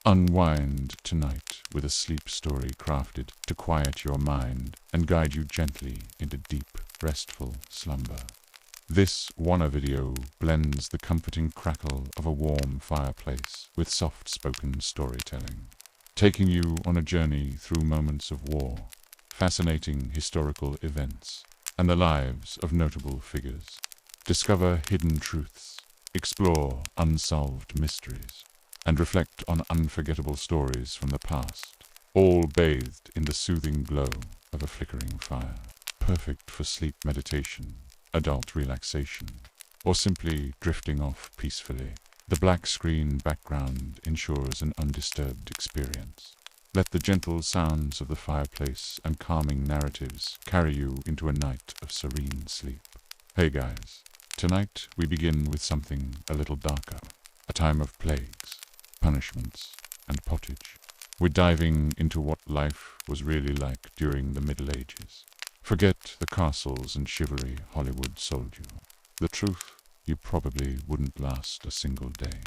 Unwind tonight with a sleep story crafted to quiet your mind and guide you gently into deep, restful slumber. This Wanna video blends the comforting crackle of a warm fireplace with soft-spoken storytelling, taking you on a journey through moments of war, fascinating historical events, and the lives of notable figures. Discover hidden truths, explore unsolved mysteries, and reflect on unforgettable stories from the past, all bathed in the soothing glow of a flickering fire. Perfect for sleep meditation, adult relaxation, or simply drifting off peacefully. The black screen background ensures an undisturbed experience. Let the gentle sounds of the fireplace and calming narratives carry you into a night of serene sleep. Hey guys, tonight we begin with something a little darker, a time of plagues, punishments, and pottage. We're diving into what life was really like during the Middle Ages. Forget the castles and chivalry Hollywood sold you. The truth, you probably wouldn't last a single day.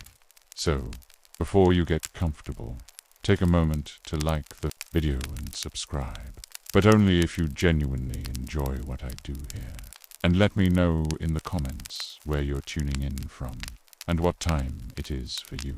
So, before you get comfortable, take a moment to like the video and subscribe. But only if you genuinely enjoy what I do here. And let me know in the comments where you're tuning in from and what time it is for you.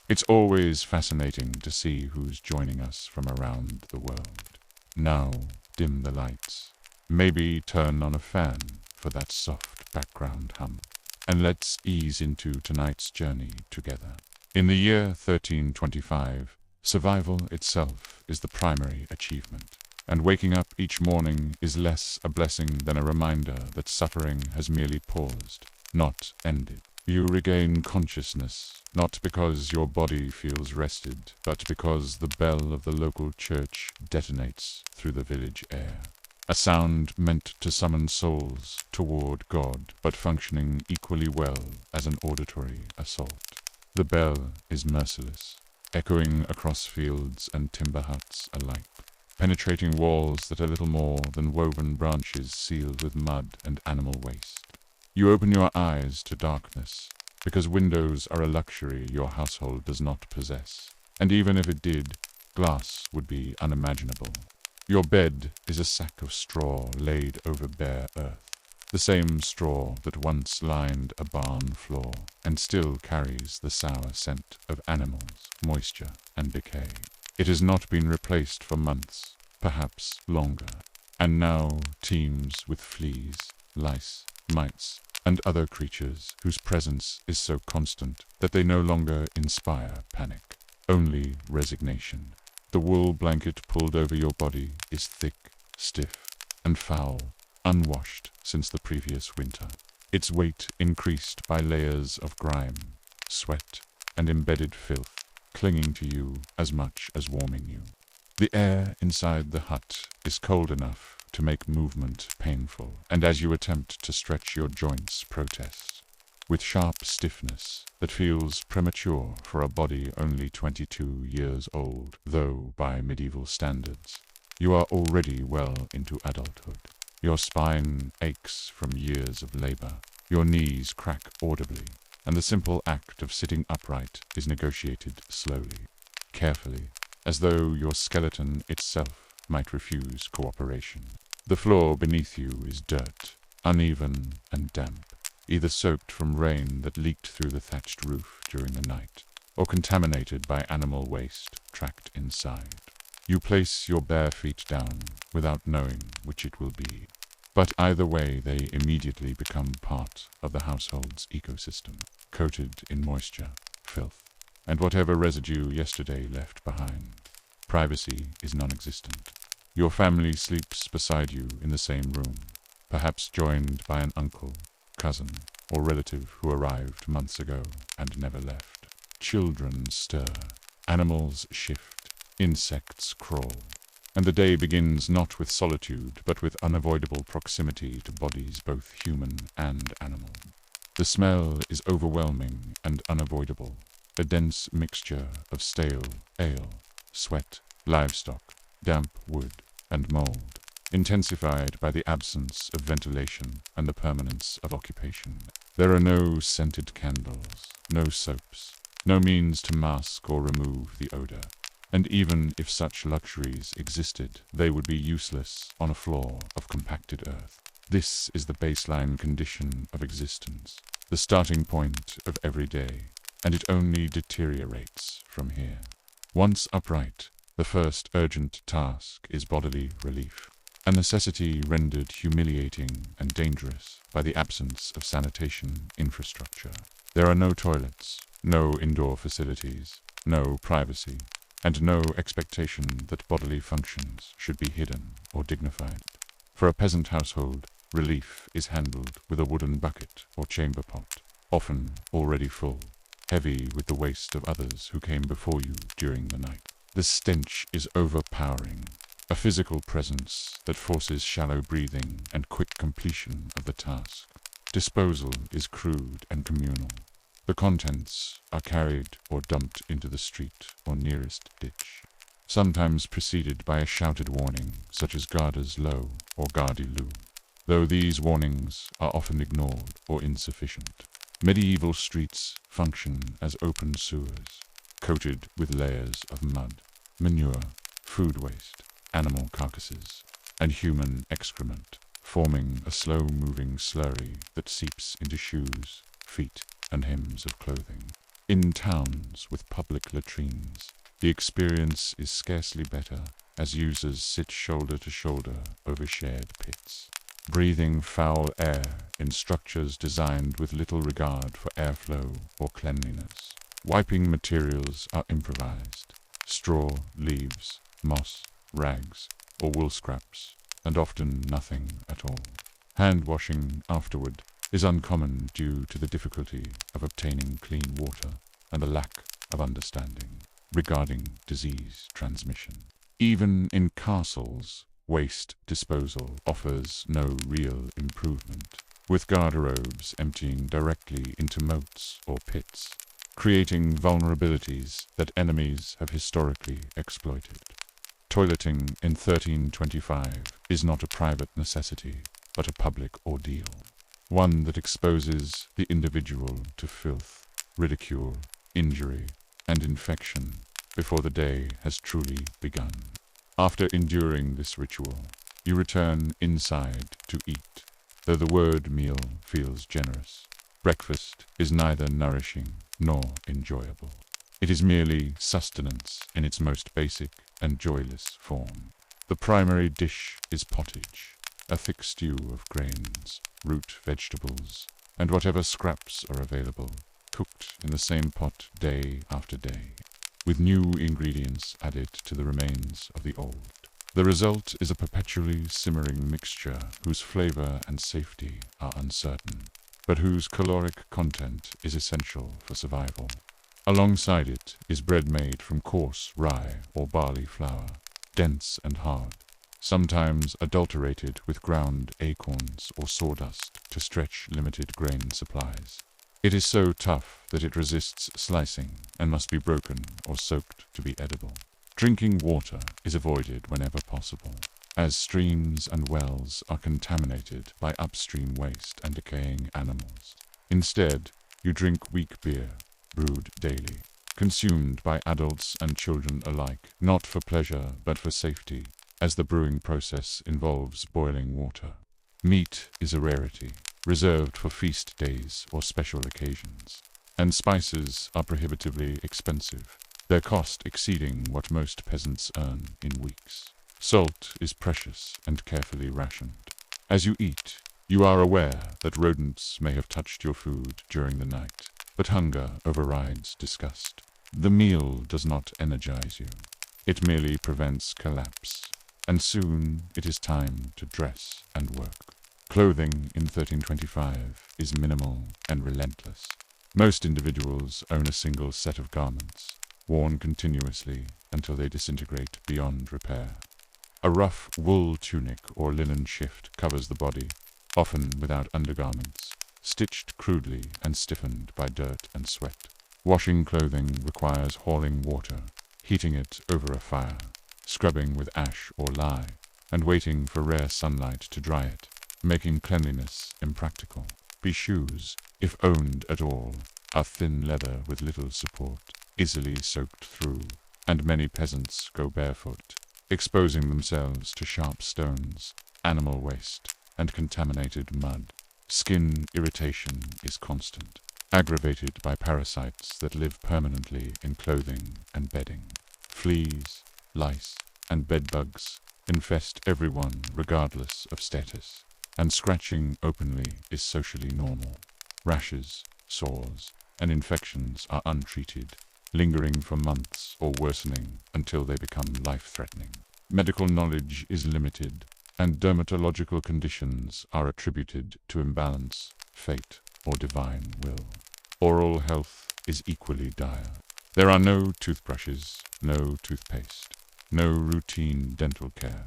It's always fascinating to see who's joining us from around the world. Now, dim the lights. Maybe turn on a fan for that soft background hum. And let's ease into tonight's journey together. In the year 1325, survival itself is the primary achievement. And waking up each morning is less a blessing than a reminder that suffering has merely paused, not ended. You regain consciousness, not because your body feels rested, but because the bell of the local church detonates through the village air. A sound meant to summon souls toward God, but functioning equally well as an auditory assault. The bell is merciless, echoing across fields and timber huts alike, penetrating walls that are little more than woven branches sealed with mud and animal waste. You open your eyes to darkness, because windows are a luxury your household does not possess, and even if it did, glass would be unimaginable. Your bed is a sack of straw laid over bare earth, the same straw that once lined a barn floor, and still carries the sour scent of animals, moisture, and decay. It has not been replaced for months, perhaps longer, and now teems with fleas, lice, mites, and other creatures whose presence is so constant that they no longer inspire panic, only resignation. The wool blanket pulled over your body is thick, stiff, and foul, unwashed since the previous winter. Its weight increased by layers of grime, sweat, and embedded filth, clinging to you as much as warming you. The air inside the hut is cold enough to make movement painful, and as you attempt to stretch your joints protest, with sharp stiffness that feels premature for a body only 22 years old, though by medieval standards, you are already well into adulthood. Your spine aches from years of labor, your knees crack audibly, and the simple act of sitting upright is negotiated slowly, carefully, as though your skeleton itself might refuse cooperation. The floor beneath you is dirt, uneven and damp, either soaked from rain that leaked through the thatched roof during the night, or contaminated by animal waste tracked inside. You place your bare feet down without knowing which it will be, but either way they immediately become part of the household's ecosystem, coated in moisture, filth, and whatever residue yesterday left behind. Privacy is non-existent. Your family sleeps beside you in the same room, perhaps joined by an uncle, cousin, or relative who arrived months ago and never left. Children stir, animals shift, insects crawl, and the day begins not with solitude but with unavoidable proximity to bodies both human and animal. The smell is overwhelming and unavoidable, a dense mixture of stale ale, sweat, livestock, damp wood, and mold, intensified by the absence of ventilation and the permanence of occupation. There are no scented candles, no soaps, no means to mask or remove the odor. And even if such luxuries existed, they would be useless on a floor of compacted earth. This is the baseline condition of existence, the starting point of every day, and it only deteriorates from here. Once upright, the first urgent task is bodily relief, a necessity rendered humiliating and dangerous by the absence of sanitation infrastructure. There are no toilets, no indoor facilities, no privacy, and no expectation that bodily functions should be hidden or dignified. For a peasant household, relief is handled with a wooden bucket or chamber pot, often already full, heavy with the waste of others who came before you during the night. The stench is overpowering, a physical presence that forces shallow breathing and quick completion of the task. Disposal is crude and communal. The contents are carried or dumped into the street or nearest ditch, sometimes preceded by a shouted warning such as Garda's low or Gardy-loo, though these warnings are often ignored or insufficient. Medieval streets function as open sewers, coated with layers of mud, manure, food waste, animal carcasses, and human excrement, forming a slow-moving slurry that seeps into shoes, feet, and hems of clothing. In towns with public latrines, the experience is scarcely better, as users sit shoulder to shoulder over shared pits, breathing foul air in structures designed with little regard for airflow or cleanliness. Wiping materials are improvised: straw, leaves, moss, rags, or wool scraps, and often nothing at all. Hand washing afterward is uncommon due to the difficulty of obtaining clean water and a lack of understanding regarding disease transmission. Even in castles, waste disposal offers no real improvement, with garderobes emptying directly into moats or pits, creating vulnerabilities that enemies have historically exploited. Toileting in 1325 is not a private necessity, but a public ordeal, one that exposes the individual to filth, ridicule, injury, and infection before the day has truly begun. After enduring this ritual, you return inside to eat, though the word meal feels generous. Breakfast is neither nourishing nor enjoyable. It is merely sustenance in its most basic and joyless form. The primary dish is pottage, a thick stew of grains, root vegetables, and whatever scraps are available, cooked in the same pot day after day, with new ingredients added to the remains of the old. The result is a perpetually simmering mixture whose flavor and safety are uncertain, but whose caloric content is essential for survival. Alongside it is bread made from coarse rye or barley flour, dense and hard, sometimes adulterated with ground acorns or sawdust to stretch limited grain supplies. It is so tough that it resists slicing and must be broken or soaked to be edible. Drinking water is avoided whenever possible, as streams and wells are contaminated by upstream waste and decaying animals. Instead, you drink weak beer, brewed daily, consumed by adults and children alike, not for pleasure but for safety, as the brewing process involves boiling water. Meat is a rarity, reserved for feast days or special occasions, and spices are prohibitively expensive, their cost exceeding what most peasants earn in weeks. Salt is precious and carefully rationed. As you eat, you are aware that rodents may have touched your food during the night, but hunger overrides disgust. The meal does not energize you. It merely prevents collapse, and soon it is time to dress and work. Clothing in 1325 is minimal and relentless. Most individuals own a single set of garments, worn continuously until they disintegrate beyond repair. A rough wool tunic or linen shift covers the body, often without undergarments, stitched crudely and stiffened by dirt and sweat. Washing clothing requires hauling water, heating it over a fire, scrubbing with ash or lye, and waiting for rare sunlight to dry it, making cleanliness impractical. Shoes, if owned at all, are thin leather with little support, easily soaked through, and many peasants go barefoot, exposing themselves to sharp stones, animal waste, and contaminated mud. Skin irritation is constant, aggravated by parasites that live permanently in clothing and bedding. Fleas, lice, and bedbugs infest everyone regardless of status, and scratching openly is socially normal. Rashes, sores, and infections are untreated, lingering for months or worsening until they become life-threatening. Medical knowledge is limited, and dermatological conditions are attributed to imbalance, fate, or divine will. Oral health is equally dire. There are no toothbrushes, no toothpaste, no routine dental care.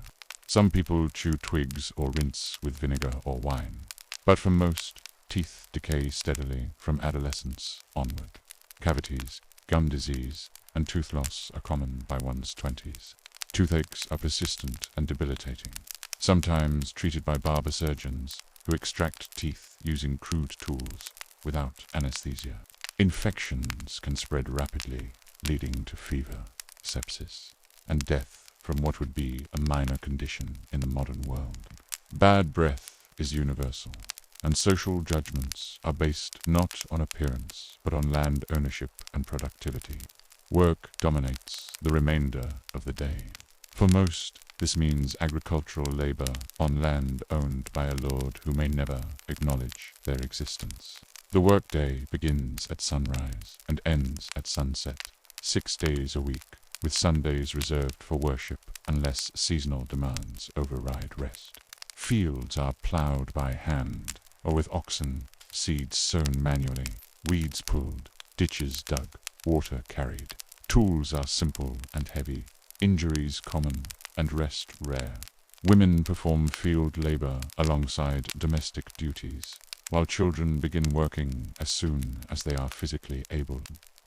Some people chew twigs or rinse with vinegar or wine, but for most, teeth decay steadily from adolescence onward. Cavities, gum disease, and tooth loss are common by one's 20s. Toothaches are persistent and debilitating, sometimes treated by barber surgeons who extract teeth using crude tools without anesthesia. Infections can spread rapidly, leading to fever, sepsis, and death from what would be a minor condition in the modern world. Bad breath is universal, and social judgments are based not on appearance but on land ownership and productivity. Work dominates the remainder of the day. For most, this means agricultural labor on land owned by a lord who may never acknowledge their existence. The workday begins at sunrise and ends at sunset, 6 days a week, with Sundays reserved for worship unless seasonal demands override rest. Fields are plowed by hand or with oxen, seeds sown manually, weeds pulled, ditches dug, water carried. Tools are simple and heavy, injuries common, and rest rare. Women perform field labor alongside domestic duties, while children begin working as soon as they are physically able.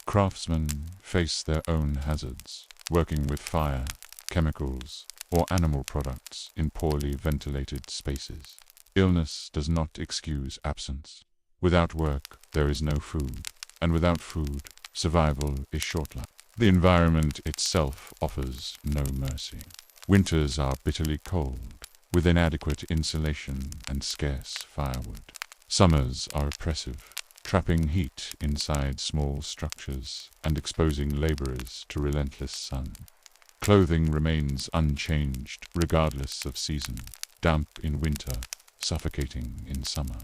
Craftsmen face their own hazards, working with fire, chemicals, or animal products in poorly ventilated spaces. Illness does not excuse absence. Without work, there is no food, and without food, survival is short-lived. The environment itself offers no mercy. Winters are bitterly cold, with inadequate insulation and scarce firewood. Summers are oppressive, trapping heat inside small structures and exposing laborers to relentless sun. Clothing remains unchanged regardless of season, damp in winter, suffocating in summer.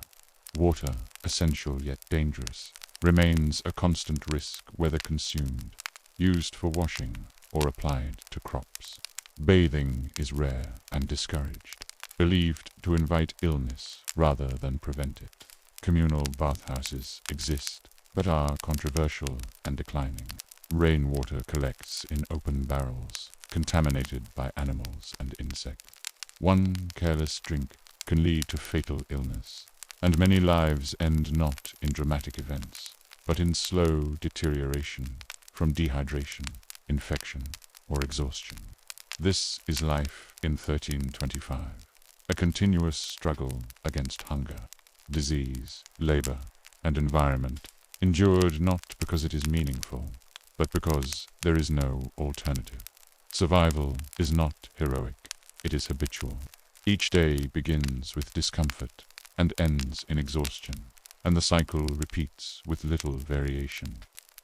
Water, essential yet dangerous, remains a constant risk whether consumed, used for washing, or applied to crops. Bathing is rare and discouraged, believed to invite illness rather than prevent it. Communal bathhouses exist, but are controversial and declining. Rainwater collects in open barrels, contaminated by animals and insects. One careless drink can lead to fatal illness, and many lives end not in dramatic events, but in slow deterioration from dehydration, infection, or exhaustion. This is life in 1325, a continuous struggle against hunger, disease, labor, and environment, endured not because it is meaningful, but because there is no alternative. Survival is not heroic, it is habitual. Each day begins with discomfort and ends in exhaustion, and the cycle repeats with little variation.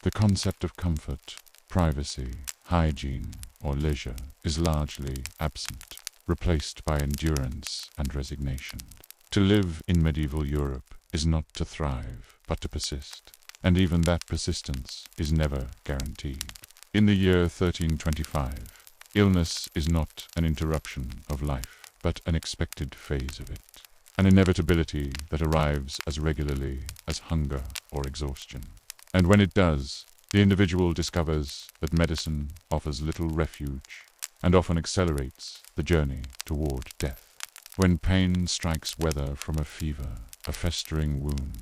The concept of comfort, privacy, hygiene, or leisure is largely absent, replaced by endurance and resignation. To live in medieval Europe is not to thrive, but to persist, and even that persistence is never guaranteed. In the year 1325, illness is not an interruption of life, but an expected phase of it, an inevitability that arrives as regularly as hunger or exhaustion. And when it does, the individual discovers that medicine offers little refuge and often accelerates the journey toward death. When pain strikes, whether from a fever, a festering wound,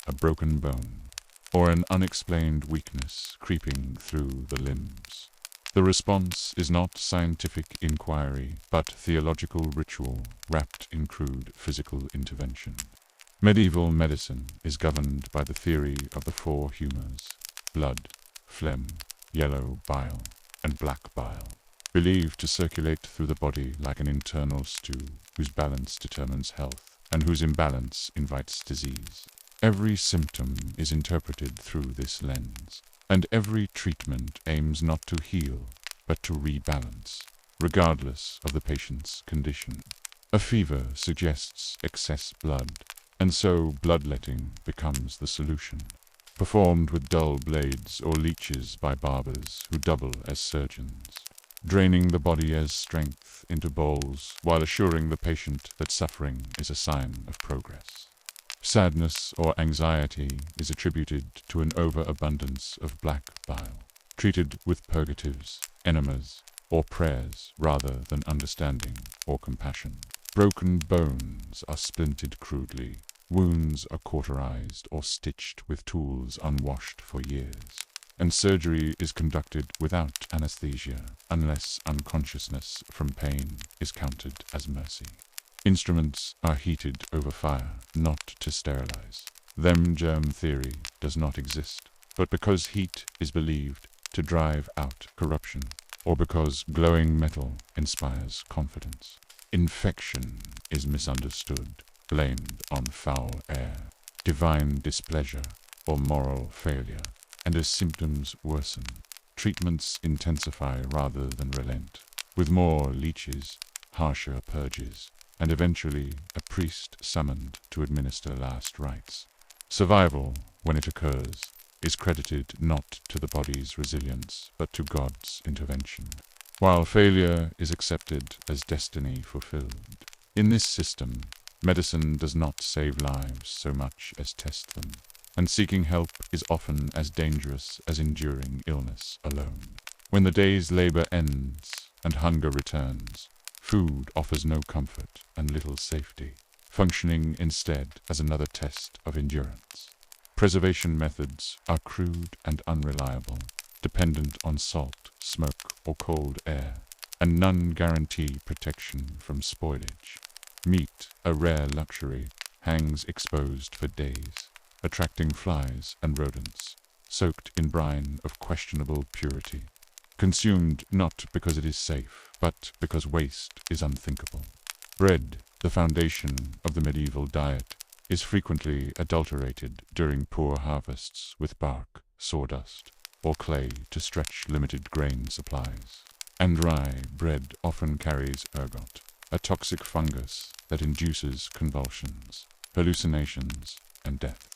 a broken bone, or an unexplained weakness creeping through the limbs, the response is not scientific inquiry, but theological ritual wrapped in crude physical intervention. Medieval medicine is governed by the theory of the four humours: blood, phlegm, yellow bile, and black bile, believed to circulate through the body like an internal stew, whose balance determines health, and whose imbalance invites disease. Every symptom is interpreted through this lens, and every treatment aims not to heal, but to rebalance, regardless of the patient's condition. A fever suggests excess blood, and so bloodletting becomes the solution, performed with dull blades or leeches by barbers who double as surgeons, draining the body as strength into bowls while assuring the patient that suffering is a sign of progress. Sadness or anxiety is attributed to an overabundance of black bile, treated with purgatives, enemas, or prayers rather than understanding or compassion. Broken bones are splintered crudely, wounds are cauterized or stitched with tools unwashed for years, and surgery is conducted without anesthesia unless unconsciousness from pain is counted as mercy. Instruments are heated over fire, not to sterilize. Them germ theory does not exist, but because heat is believed to drive out corruption, or because glowing metal inspires confidence. Infection is misunderstood, blamed on foul air, divine displeasure, or moral failure, and as symptoms worsen, treatments intensify rather than relent, with more leeches, harsher purges, and eventually a priest summoned to administer last rites. Survival, when it occurs, is credited not to the body's resilience, but to God's intervention, while failure is accepted as destiny fulfilled. In this system, medicine does not save lives so much as test them, and seeking help is often as dangerous as enduring illness alone. When the day's labor ends and hunger returns, food offers no comfort and little safety, functioning instead as another test of endurance. Preservation methods are crude and unreliable, dependent on salt, smoke, or cold air, and none guarantee protection from spoilage. Meat, a rare luxury, hangs exposed for days, attracting flies and rodents, soaked in brine of questionable purity, consumed not because it is safe, but because waste is unthinkable. Bread, the foundation of the medieval diet, is frequently adulterated during poor harvests with bark, sawdust, or clay to stretch limited grain supplies. And rye bread often carries ergot, a toxic fungus that induces convulsions, hallucinations, and death.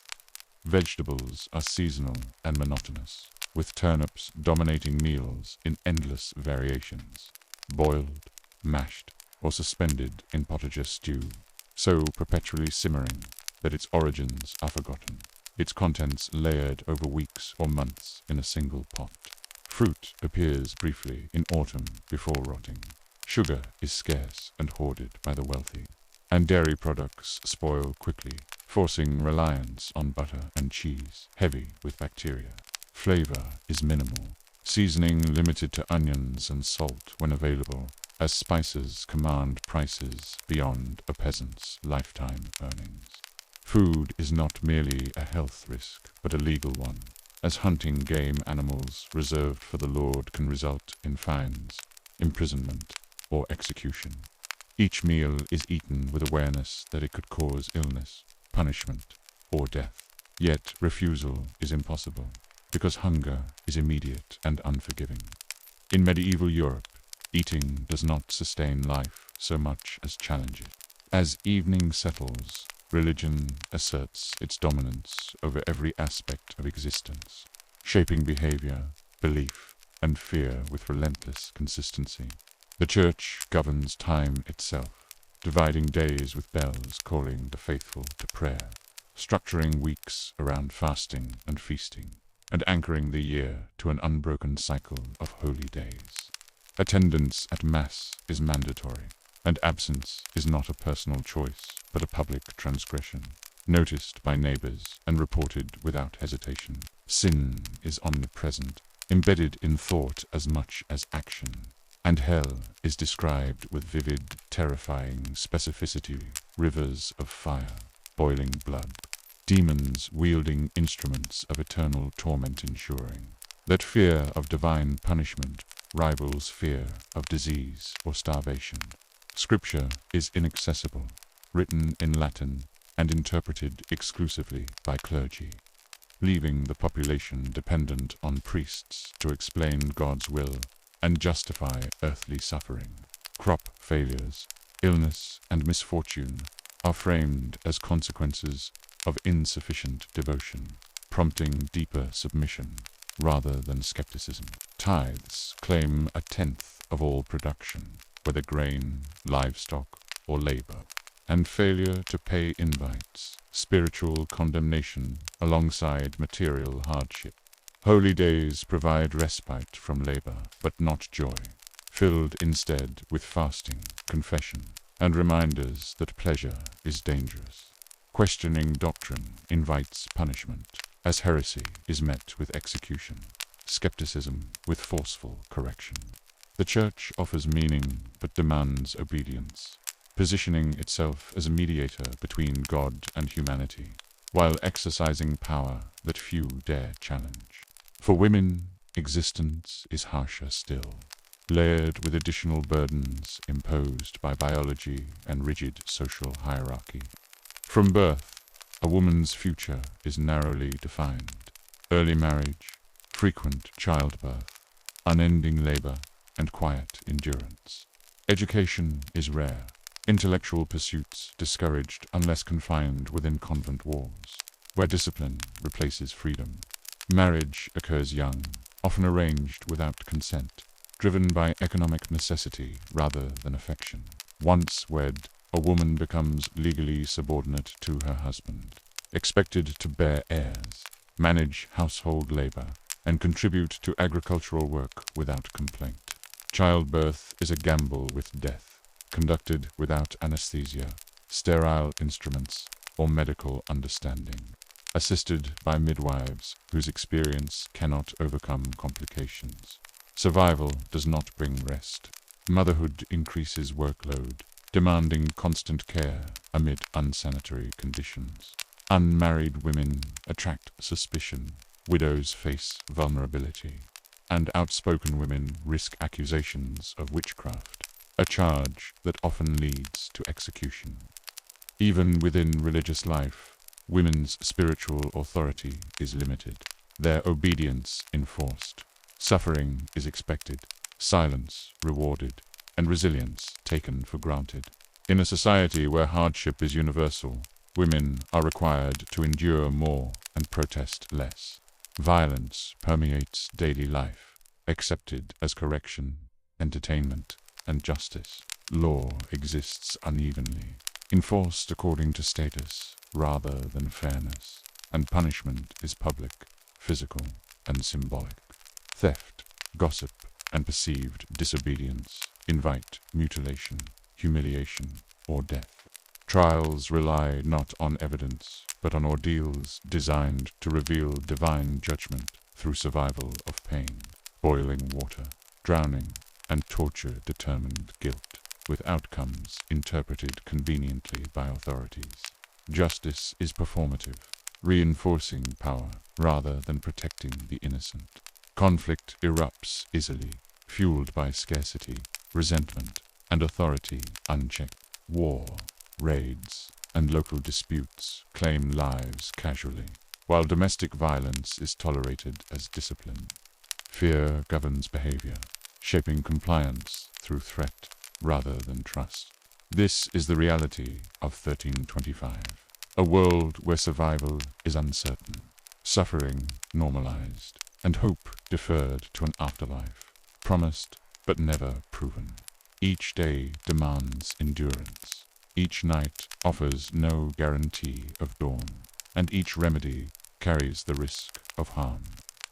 Vegetables are seasonal and monotonous, with turnips dominating meals in endless variations, boiled, mashed, or suspended in potager stew, so perpetually simmering that its origins are forgotten, its contents layered over weeks or months in a single pot. Fruit appears briefly in autumn before rotting. Sugar is scarce and hoarded by the wealthy, and dairy products spoil quickly, forcing reliance on butter and cheese, heavy with bacteria. Flavor is minimal, seasoning limited to onions and salt when available, as spices command prices beyond a peasant's lifetime earnings. Food is not merely a health risk, but a legal one, as hunting game animals reserved for the Lord can result in fines, imprisonment, or execution. Each meal is eaten with awareness that it could cause illness, punishment, or death. Yet refusal is impossible, because hunger is immediate and unforgiving. In medieval Europe, eating does not sustain life so much as challenge it. As evening settles, religion asserts its dominance over every aspect of existence, shaping behavior, belief, and fear with relentless consistency. The Church governs time itself, dividing days with bells calling the faithful to prayer, structuring weeks around fasting and feasting, and anchoring the year to an unbroken cycle of holy days. Attendance at Mass is mandatory, and absence is not a personal choice, but a public transgression, noticed by neighbors and reported without hesitation. Sin is omnipresent, embedded in thought as much as action, and hell is described with vivid, terrifying specificity, rivers of fire, boiling blood. Demons wielding instruments of eternal torment, ensuring that fear of divine punishment rivals fear of disease or starvation. Scripture is inaccessible, written in Latin and interpreted exclusively by clergy, leaving the population dependent on priests to explain God's will and justify earthly suffering. Crop failures, illness, and misfortune are framed as consequences of insufficient devotion, prompting deeper submission rather than skepticism. Tithes claim a tenth of all production, whether grain, livestock, or labor, and failure to pay invites spiritual condemnation alongside material hardship. Holy days provide respite from labor, but not joy, filled instead with fasting, confession, and reminders that pleasure is dangerous. Questioning doctrine invites punishment, as heresy is met with execution, skepticism with forceful correction. The Church offers meaning but demands obedience, positioning itself as a mediator between God and humanity, while exercising power that few dare challenge. For women, existence is harsher still, layered with additional burdens imposed by biology and rigid social hierarchy. From birth, a woman's future is narrowly defined. Early marriage, frequent childbirth, unending labor, and quiet endurance. Education is rare, intellectual pursuits discouraged unless confined within convent walls, where discipline replaces freedom. Marriage occurs young, often arranged without consent, driven by economic necessity rather than affection. Once wed, a woman becomes legally subordinate to her husband, expected to bear heirs, manage household labor, and contribute to agricultural work without complaint. Childbirth is a gamble with death, conducted without anesthesia, sterile instruments, or medical understanding, assisted by midwives whose experience cannot overcome complications. Survival does not bring rest. Motherhood increases workload, demanding constant care amid unsanitary conditions. Unmarried women attract suspicion, widows face vulnerability, and outspoken women risk accusations of witchcraft, a charge that often leads to execution. Even within religious life, women's spiritual authority is limited, their obedience enforced. Suffering is expected, silence rewarded, and resilience taken for granted. In a society where hardship is universal, women are required to endure more and protest less. Violence permeates daily life, accepted as correction, entertainment, and justice. Law exists unevenly, enforced according to status rather than fairness, and punishment is public, physical, and symbolic. Theft, gossip, and perceived disobedience invite mutilation, humiliation, or death. Trials rely not on evidence, but on ordeals designed to reveal divine judgment through survival of pain. Boiling water, drowning, and torture determined guilt, with outcomes interpreted conveniently by authorities. Justice is performative, reinforcing power rather than protecting the innocent. Conflict erupts easily, fueled by scarcity, resentment, and authority unchecked. War, raids, and local disputes claim lives casually, while domestic violence is tolerated as discipline. Fear governs behavior, shaping compliance through threat rather than trust. This is the reality of 1325, a world where survival is uncertain, suffering normalized, and hope deferred to an afterlife, promised but never proven. Each day demands endurance. Each night offers no guarantee of dawn, and each remedy carries the risk of harm.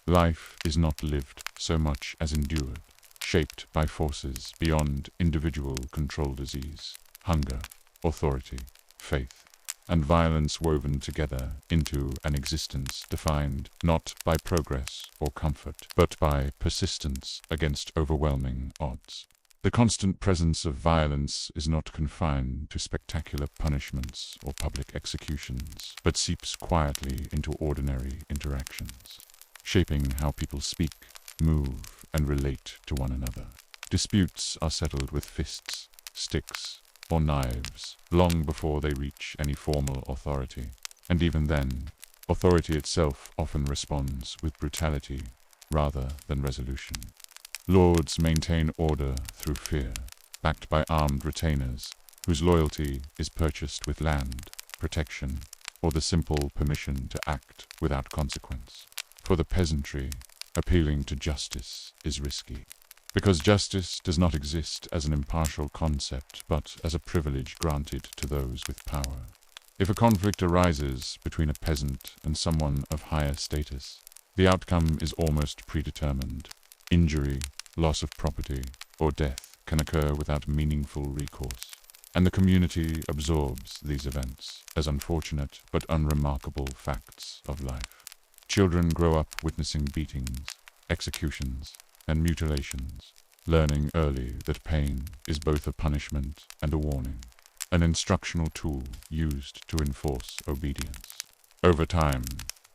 Life is not lived so much as endured, shaped by forces beyond individual control: disease, hunger, authority, faith, and violence woven together into an existence defined not by progress or comfort, but by persistence against overwhelming odds. The constant presence of violence is not confined to spectacular punishments or public executions, but seeps quietly into ordinary interactions, shaping how people speak, move, and relate to one another. Disputes are settled with fists, sticks, or knives long before they reach any formal authority. And even then, authority itself often responds with brutality rather than resolution. Lords maintain order through fear, backed by armed retainers whose loyalty is purchased with land, protection, or the simple permission to act without consequence. For the peasantry, appealing to justice is risky, because justice does not exist as an impartial concept, but as a privilege granted to those with power. If a conflict arises between a peasant and someone of higher status, the outcome is almost predetermined. Injury, loss of property, or death can occur without meaningful recourse, and the community absorbs these events as unfortunate but unremarkable facts of life. Children grow up witnessing beatings, executions, and mutilations, learning early that pain is both a punishment and a warning, an instructional tool used to enforce obedience. Over time,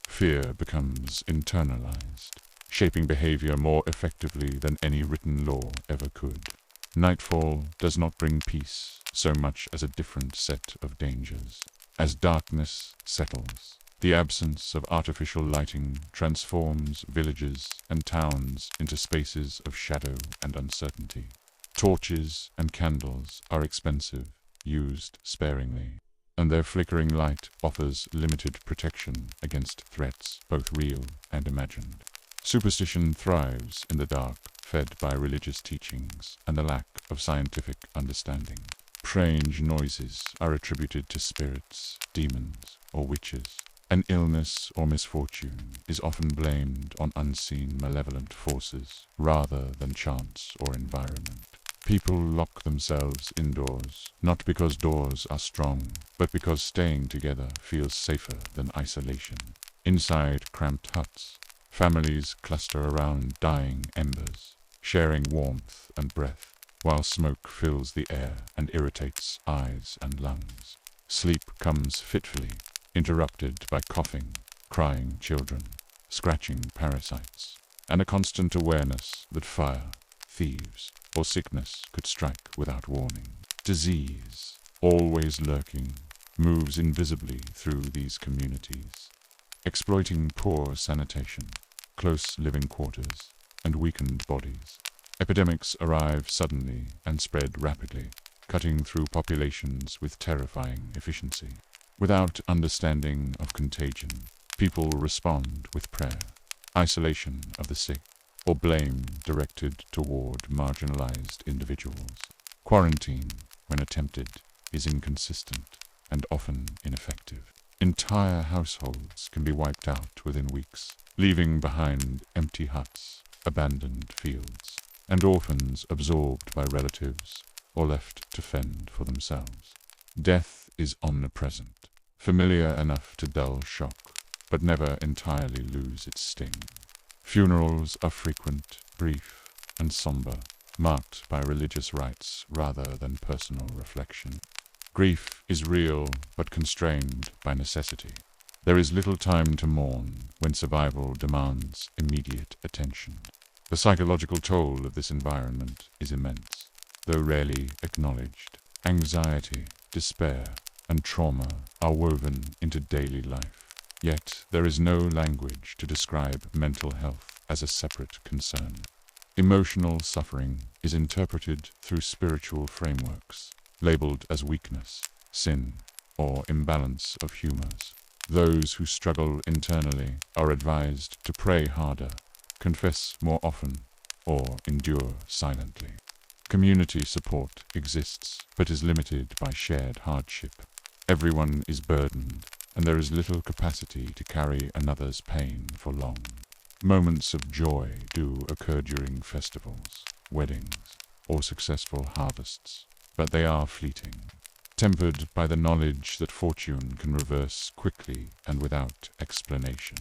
fear becomes internalized, shaping behavior more effectively than any written law ever could. Nightfall does not bring peace so much as a different set of dangers. As darkness settles, the absence of artificial lighting transforms villages and towns into spaces of shadow and uncertainty. Torches and candles are expensive, used sparingly, and their flickering light offers limited protection against threats, both real and imagined. Superstition thrives in the dark, fed by religious teachings and the lack of scientific understanding. Strange noises are attributed to spirits, demons, or witches. An illness or misfortune is often blamed on unseen malevolent forces rather than chance or environment. People lock themselves indoors, not because doors are strong, but because staying together feels safer than isolation. Inside cramped huts, families cluster around dying embers, sharing warmth and breath, while smoke fills the air and irritates eyes and lungs. Sleep comes fitfully, interrupted by coughing, crying children, scratching parasites, and a constant awareness that fire, thieves, or sickness could strike without warning. Disease, always lurking, moves invisibly through these communities, exploiting poor sanitation, close living quarters, and weakened bodies. Epidemics arrive suddenly and spread rapidly, cutting through populations with terrifying efficiency. Without understanding of contagion, people respond with prayer, isolation of the sick, or blame directed toward marginalized individuals. Quarantine, when attempted, is inconsistent and often ineffective. Entire households can be wiped out within weeks, leaving behind empty huts, abandoned fields, and orphans absorbed by relatives or left to fend for themselves. Death is omnipresent, familiar enough to dull shock, but never entirely lose its sting. Funerals are frequent, brief, and somber, marked by religious rites rather than personal reflection. Grief is real but constrained by necessity. There is little time to mourn when survival demands immediate attention. The psychological toll of this environment is immense, though rarely acknowledged. Anxiety, despair, and trauma are woven into daily life. Yet there is no language to describe mental health as a separate concern. Emotional suffering is interpreted through spiritual frameworks, labeled as weakness, sin, or imbalance of humors. Those who struggle internally are advised to pray harder, confess more often, or endure silently. Community support exists, but is limited by shared hardship. Everyone is burdened, and there is little capacity to carry another's pain for long. Moments of joy do occur during festivals, weddings, or successful harvests, but they are fleeting, tempered by the knowledge that fortune can reverse quickly and without explanation.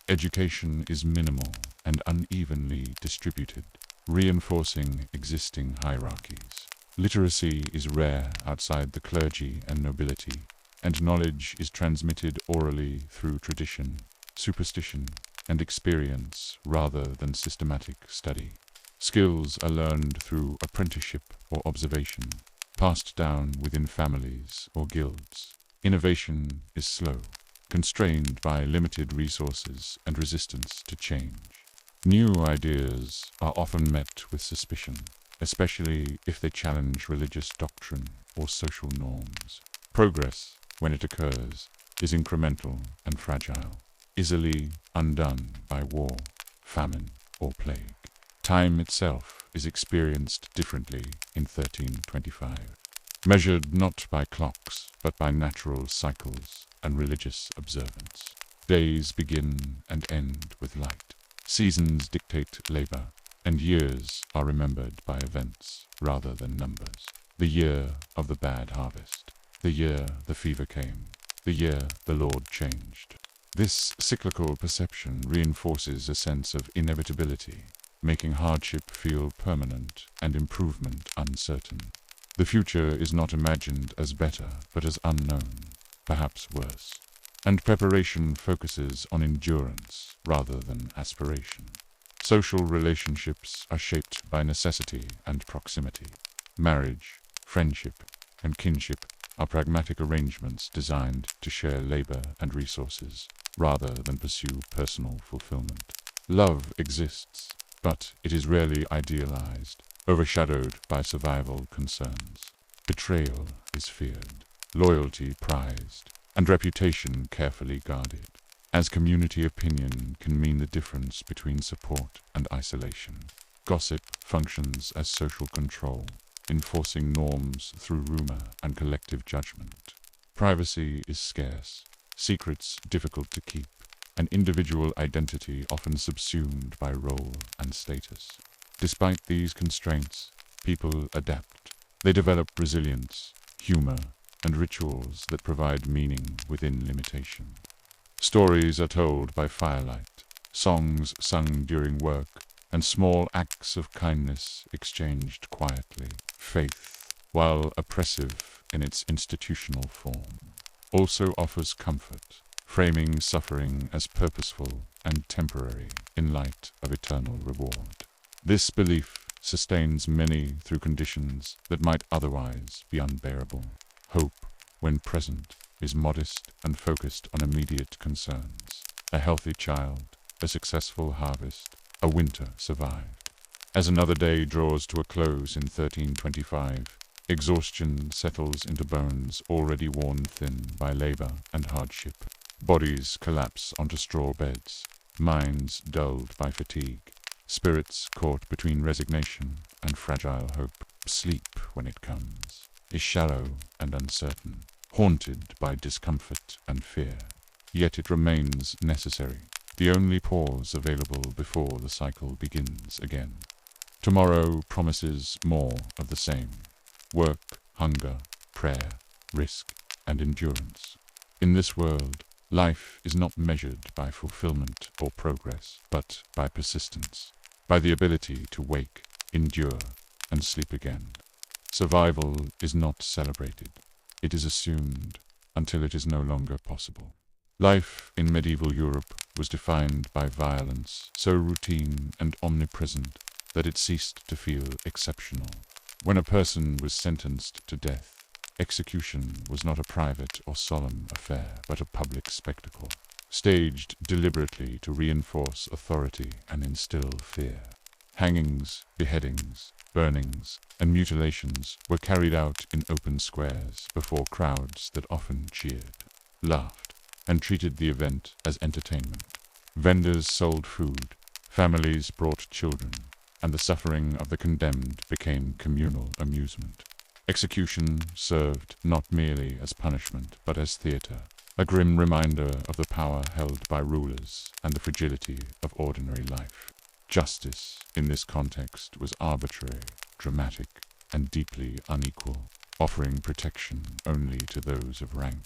Education is minimal and unevenly distributed, reinforcing existing hierarchies. Literacy is rare outside the clergy and nobility, and knowledge is transmitted orally through tradition, superstition, and experience rather than systematic study. Skills are learned through apprenticeship or observation, passed down within families or guilds. Innovation is slow, constrained by limited resources and resistance to change. New ideas are often met with suspicion, especially if they challenge religious doctrine or social norms. Progress, when it occurs, is incremental and fragile, easily undone by war, famine, or plague. Time itself is experienced differently in 1325, measured not by clocks, but by natural cycles and religious observance. Days begin and end with light. Seasons dictate labor, and years are remembered by events rather than numbers. The year of the bad harvest, the year the fever came, the year the Lord changed. This cyclical perception reinforces a sense of inevitability, making hardship feel permanent and improvement uncertain. The future is not imagined as better, but as unknown, perhaps worse. And preparation focuses on endurance rather than aspiration. Social relationships are shaped by necessity and proximity. Marriage, friendship, and kinship are pragmatic arrangements designed to share labor and resources, rather than pursue personal fulfillment. Love exists, but it is rarely idealized, overshadowed by survival concerns. Betrayal is feared, loyalty prized, and reputation carefully guarded, as community opinion can mean the difference between support and isolation. Gossip functions as social control, enforcing norms through rumor and collective judgment. Privacy is scarce, secrets difficult to keep, and individual identity often subsumed by role and status. Despite these constraints, people adapt. They develop resilience, humor, and rituals that provide meaning within limitation. Stories are told by firelight, songs sung during work, and small acts of kindness exchanged quietly. Faith, while oppressive in its institutional form, also offers comfort, framing suffering as purposeful and temporary in light of eternal reward. This belief sustains many through conditions that might otherwise be unbearable. Hope, when present, is modest and focused on immediate concerns. A healthy child, a successful harvest, a winter survived. As another day draws to a close in 1325, exhaustion settles into bones already worn thin by labor and hardship. Bodies collapse onto straw beds, minds dulled by fatigue, spirits caught between resignation and fragile hope. Sleep, when it comes, is shallow and uncertain, haunted by discomfort and fear. Yet it remains necessary, the only pause available before the cycle begins again. Tomorrow promises more of the same: work, hunger, prayer, risk, and endurance. In this world, life is not measured by fulfillment or progress, but by persistence, by the ability to wake, endure, and sleep again. Survival is not celebrated. It is assumed until it is no longer possible. Life in medieval Europe was defined by violence so routine and omnipresent that it ceased to feel exceptional. When a person was sentenced to death, execution was not a private or solemn affair, but a public spectacle, staged deliberately to reinforce authority and instill fear. Hangings, beheadings, burnings, and mutilations were carried out in open squares before crowds that often cheered, laughed, and treated the event as entertainment. Vendors sold food, families brought children, and the suffering of the condemned became communal amusement. Execution served not merely as punishment, but as theater, a grim reminder of the power held by rulers and the fragility of ordinary life. Justice, in this context, was arbitrary, dramatic, and deeply unequal, offering protection only to those of rank.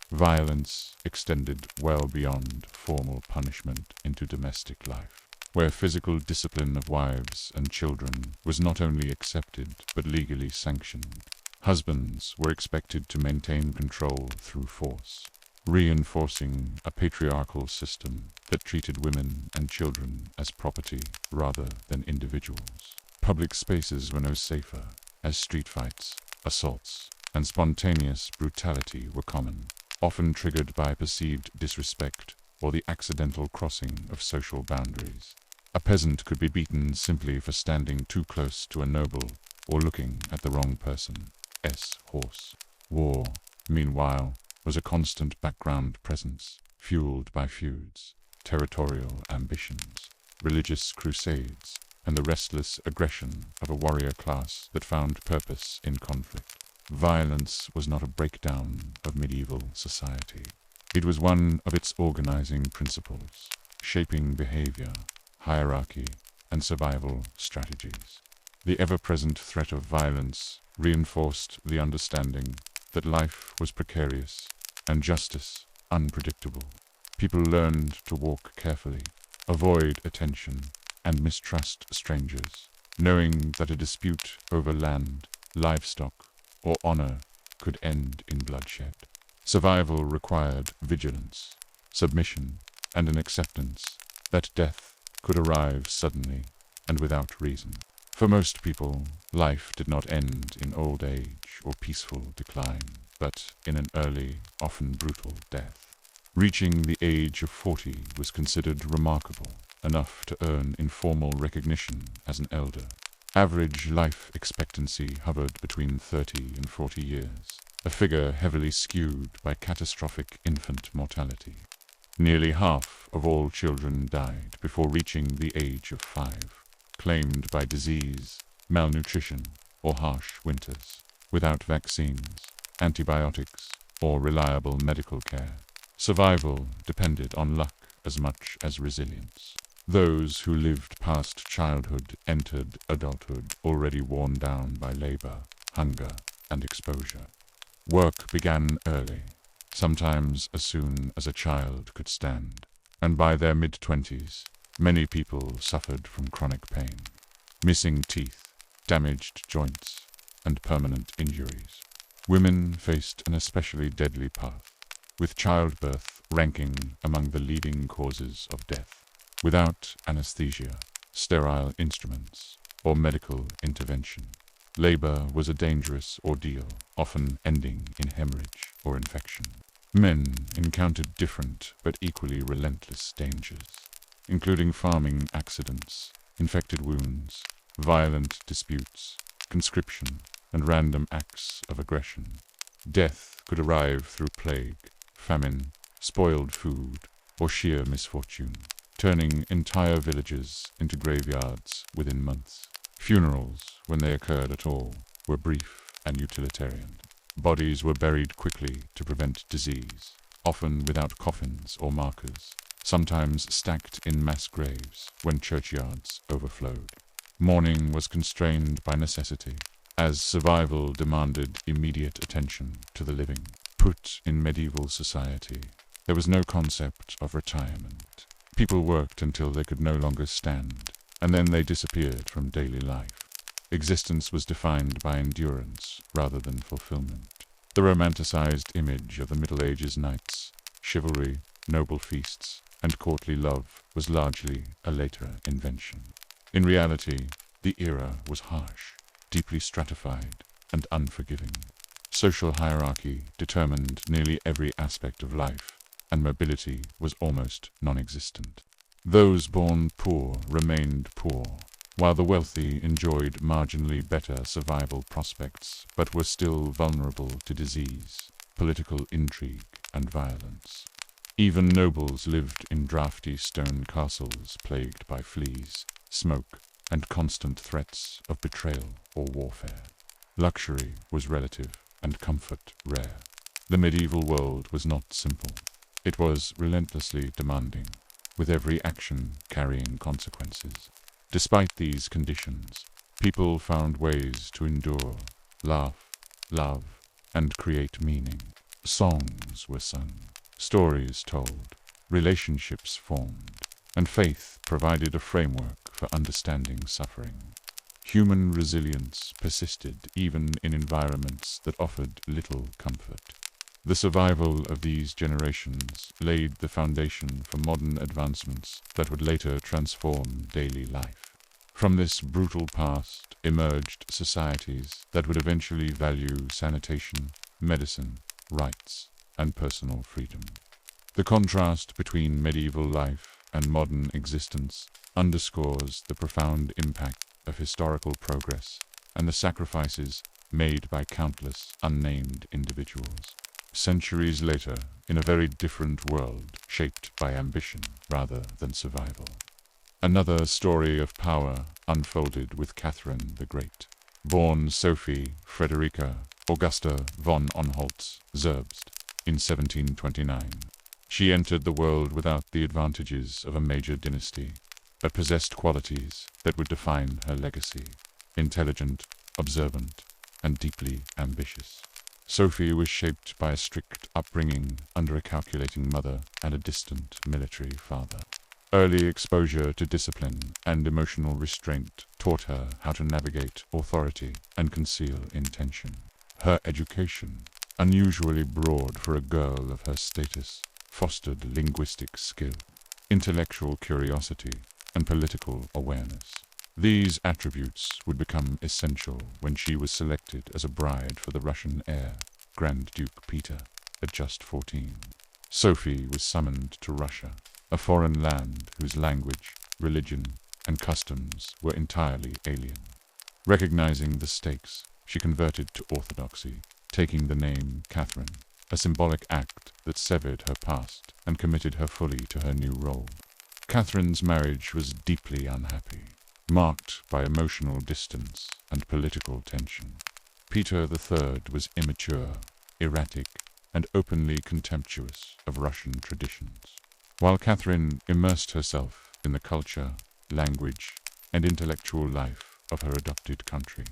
Violence extended well beyond formal punishment into domestic life. where physical discipline of wives and children was not only accepted but legally sanctioned. Husbands were expected to maintain control through force, reinforcing a patriarchal system that treated women and children as property rather than individuals. Public spaces were no safer, as street fights, assaults, and spontaneous brutality were common, often triggered by perceived disrespect or the accidental crossing of social boundaries. A peasant could be beaten simply for standing too close to a noble or looking at the wrong person's horse. War, meanwhile, was a constant background presence, fueled by feuds, territorial ambitions, religious crusades, and the restless aggression of a warrior class that found purpose in conflict. Violence was not a breakdown of medieval society. It was one of its organizing principles, shaping behavior, hierarchy, and survival strategies. The ever-present threat of violence reinforced the understanding that life was precarious and justice unpredictable. People learned to walk carefully, avoid attention, and mistrust strangers, knowing that a dispute over land, livestock, or honor could end in bloodshed. Survival required vigilance, submission, and an acceptance that death could arrive suddenly and without reason. For most people, life did not end in old age or peaceful decline, but in an early, often brutal death. Reaching the age of 40 was considered remarkable, enough to earn informal recognition as an elder. Average life expectancy hovered between 30 and 40 years, a figure heavily skewed by catastrophic infant mortality. Nearly half of all children died before reaching the age of 5, claimed by disease, malnutrition, or harsh winters. Without vaccines, antibiotics, or reliable medical care, survival depended on luck as much as resilience. Those who lived past childhood entered adulthood already worn down by labor, hunger, and exposure. Work began early, sometimes as soon as a child could stand, and by their mid-20s, many people suffered from chronic pain, missing teeth, damaged joints, and permanent injuries. Women faced an especially deadly path, with childbirth ranking among the leading causes of death. Without anesthesia, sterile instruments, or medical intervention, labor was a dangerous ordeal, often ending in hemorrhage or infection. Men encountered different but equally relentless dangers, including farming accidents, infected wounds, violent disputes, conscription, and random acts of aggression. Death could arrive through plague, famine, spoiled food, or sheer misfortune, turning entire villages into graveyards within months. Funerals, when they occurred at all, were brief and utilitarian. Bodies were buried quickly to prevent disease, often without coffins or markers, sometimes stacked in mass graves when churchyards overflowed. Mourning was constrained by necessity, as survival demanded immediate attention to the living. Put in medieval society, there was no concept of retirement. People worked until they could no longer stand, and then they disappeared from daily life. Existence was defined by endurance rather than fulfillment. The romanticized image of the Middle Ages knights, chivalry, noble feasts, and courtly love was largely a later invention. In reality, the era was harsh, deeply stratified, and unforgiving. Social hierarchy determined nearly every aspect of life, and mobility was almost non-existent. Those born poor remained poor, while the wealthy enjoyed marginally better survival prospects, but were still vulnerable to disease, political intrigue, and violence. Even nobles lived in drafty stone castles plagued by fleas, smoke, and constant threats of betrayal or warfare. Luxury was relative and comfort rare. The medieval world was not simple. It was relentlessly demanding, with every action carrying consequences. Despite these conditions, people found ways to endure, laugh, love, and create meaning. Songs were sung, stories told, relationships formed, and faith provided a framework for understanding suffering. Human resilience persisted even in environments that offered little comfort. The survival of these generations laid the foundation for modern advancements that would later transform daily life. From this brutal past emerged societies that would eventually value sanitation, medicine, rights, and personal freedom. The contrast between medieval life and modern existence underscores the profound impact of historical progress and the sacrifices made by countless unnamed individuals. Centuries later, in a very different world, shaped by ambition rather than survival. Another story of power unfolded with Catherine the Great. Born Sophie Frederica Augusta von Anhalt-Zerbst in 1729, she entered the world without the advantages of a major dynasty, but possessed qualities that would define her legacy: intelligent, observant, and deeply ambitious. Sophie was shaped by a strict upbringing under a calculating mother and a distant military father. Early exposure to discipline and emotional restraint taught her how to navigate authority and conceal intention. Her education, unusually broad for a girl of her status, fostered linguistic skill, intellectual curiosity, and political awareness. These attributes would become essential when she was selected as a bride for the Russian heir, Grand Duke Peter, at just 14. Sophie was summoned to Russia, a foreign land whose language, religion, and customs were entirely alien. Recognizing the stakes, she converted to Orthodoxy, taking the name Catherine, a symbolic act that severed her past and committed her fully to her new role. Catherine's marriage was deeply unhappy, marked by emotional distance and political tension. Peter III was immature, erratic, and openly contemptuous of Russian traditions, while Catherine immersed herself in the culture, language, and intellectual life of her adopted country.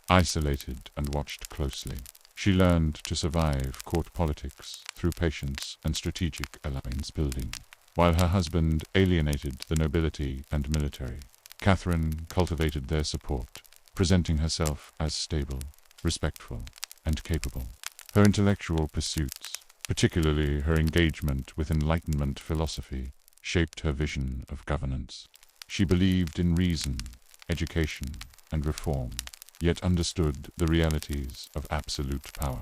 Isolated and watched closely, she learned to survive court politics through patience and strategic alliance building. While her husband alienated the nobility and military, Catherine cultivated their support, presenting herself as stable, respectful, and capable. Her intellectual pursuits, particularly her engagement with Enlightenment philosophy, shaped her vision of governance. She believed in reason, education, and reform, yet understood the realities of absolute power.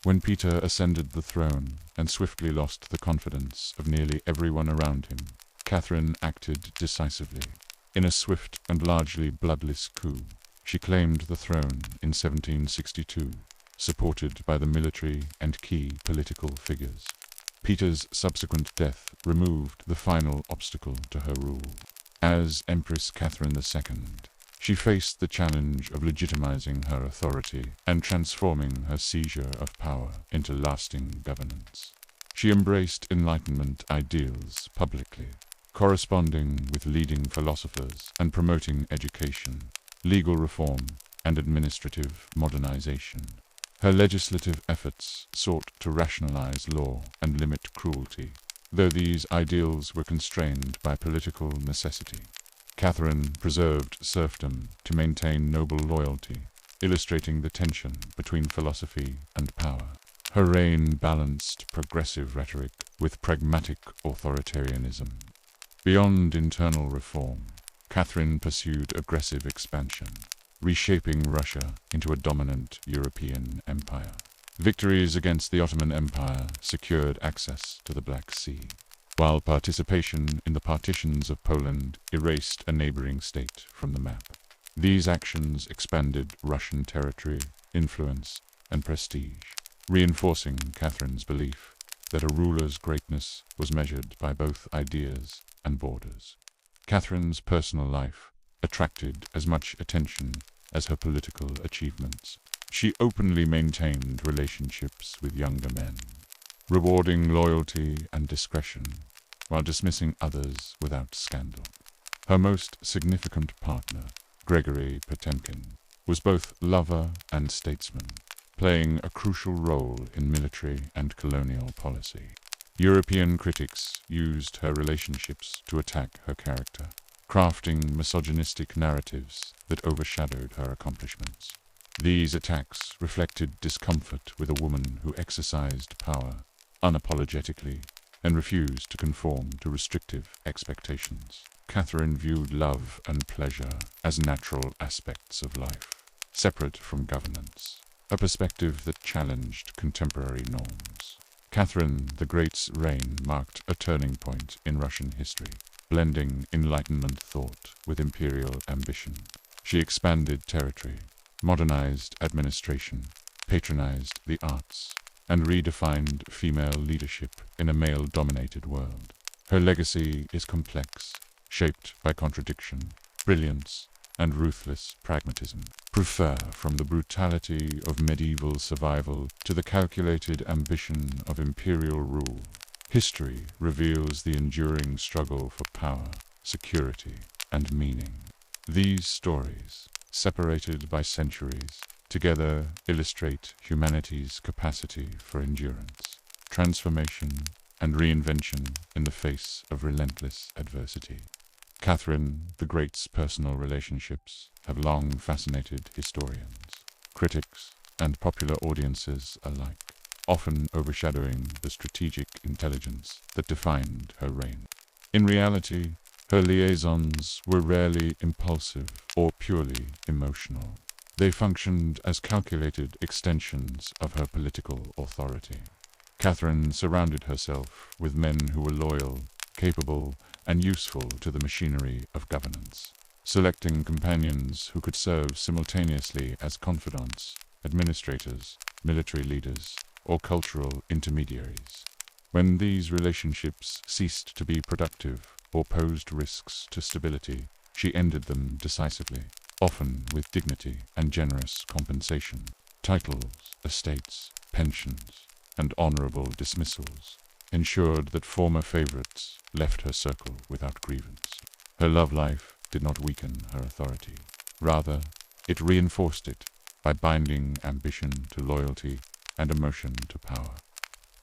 When Peter ascended the throne and swiftly lost the confidence of nearly everyone around him, Catherine acted decisively. In a swift and largely bloodless coup, she claimed the throne in 1762, supported by the military and key political figures. Peter's subsequent death removed the final obstacle to her rule. As Empress Catherine II, she faced the challenge of legitimizing her authority and transforming her seizure of power into lasting governance. She embraced Enlightenment ideals publicly, corresponding with leading philosophers and promoting education, legal reform, and administrative modernization. Her legislative efforts sought to rationalize law and limit cruelty, though these ideals were constrained by political necessity. Catherine preserved serfdom to maintain noble loyalty, illustrating the tension between philosophy and power. Her reign balanced progressive rhetoric with pragmatic authoritarianism. Beyond internal reform, Catherine pursued aggressive expansion, reshaping Russia into a dominant European empire. Victories against the Ottoman Empire secured access to the Black Sea, while participation in the partitions of Poland erased a neighboring state from the map. These actions expanded Russian territory, influence, and prestige, reinforcing Catherine's belief that a ruler's greatness was measured by both ideas and borders. Catherine's personal life attracted as much attention as her political achievements. She openly maintained relationships with younger men, rewarding loyalty and discretion, while dismissing others without scandal. Her most significant partner, Gregory Potemkin, was both lover and statesman, playing a crucial role in military and colonial policy. European critics used her relationships to attack her character, crafting misogynistic narratives that overshadowed her accomplishments. These attacks reflected discomfort with a woman who exercised power unapologetically and refused to conform to restrictive expectations. Catherine viewed love and pleasure as natural aspects of life, separate from governance, a perspective that challenged contemporary norms. Catherine the Great's reign marked a turning point in Russian history, blending Enlightenment thought with imperial ambition. She expanded territory, modernized administration, patronized the arts, and redefined female leadership in a male-dominated world. Her legacy is complex, shaped by contradiction, brilliance, and ruthless pragmatism. Prefer from the brutality of medieval survival to the calculated ambition of imperial rule. History reveals the enduring struggle for power, security, and meaning. These stories, separated by centuries, together illustrate humanity's capacity for endurance, transformation, and reinvention in the face of relentless adversity. Catherine the Great's personal relationships have long fascinated historians, critics, and popular audiences alike, often overshadowing the strategic intelligence that defined her reign. In reality, her liaisons were rarely impulsive or purely emotional. They functioned as calculated extensions of her political authority. Catherine surrounded herself with men who were loyal, capable, and useful to the machinery of governance, selecting companions who could serve simultaneously as confidants, administrators, military leaders, or cultural intermediaries. When these relationships ceased to be productive or posed risks to stability, she ended them decisively, often with dignity and generous compensation. Titles, estates, pensions, and honorable dismissals ensured that former favorites left her circle without grievance. Her love life did not weaken her authority. Rather, it reinforced it by binding ambition to loyalty and emotion to power.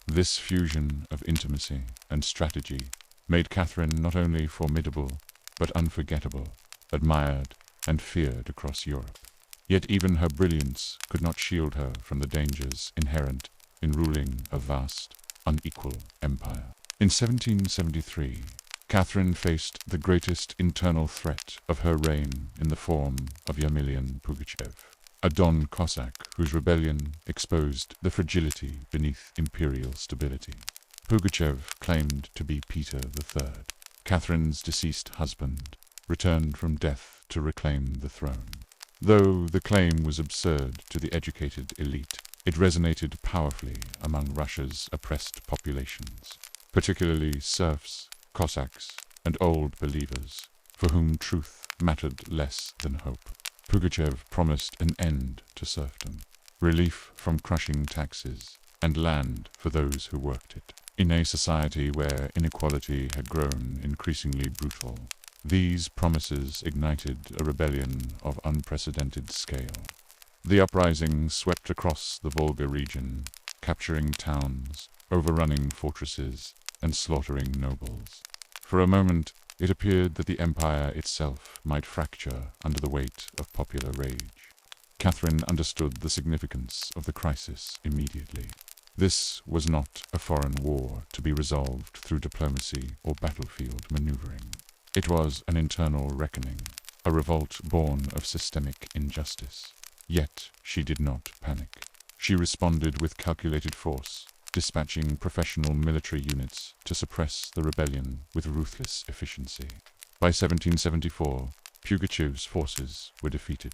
This fusion of intimacy and strategy made Catherine not only formidable, but unforgettable, admired and feared across Europe. Yet even her brilliance could not shield her from the dangers inherent in ruling a vast, unequal empire. In 1773, Catherine faced the greatest internal threat of her reign in the form of Yermilian Pugachev, a Don Cossack whose rebellion exposed the fragility beneath imperial stability. Pugachev claimed to be Peter III, Catherine's deceased husband, returned from death to reclaim the throne. Though the claim was absurd to the educated elite, it resonated powerfully among Russia's oppressed populations, particularly serfs, Cossacks, and old believers, for whom truth mattered less than hope. Pugachev promised an end to serfdom, relief from crushing taxes, and land for those who worked it. In a society where inequality had grown increasingly brutal, these promises ignited a rebellion of unprecedented scale. The uprising swept across the Volga region, capturing towns, overrunning fortresses, and slaughtering nobles. For a moment, it appeared that the empire itself might fracture under the weight of popular rage. Catherine understood the significance of the crisis immediately. This was not a foreign war to be resolved through diplomacy or battlefield maneuvering. It was an internal reckoning, a revolt born of systemic injustice. Yet she did not panic. She responded with calculated force, dispatching professional military units to suppress the rebellion with ruthless efficiency. By 1774, Pugachev's forces were defeated.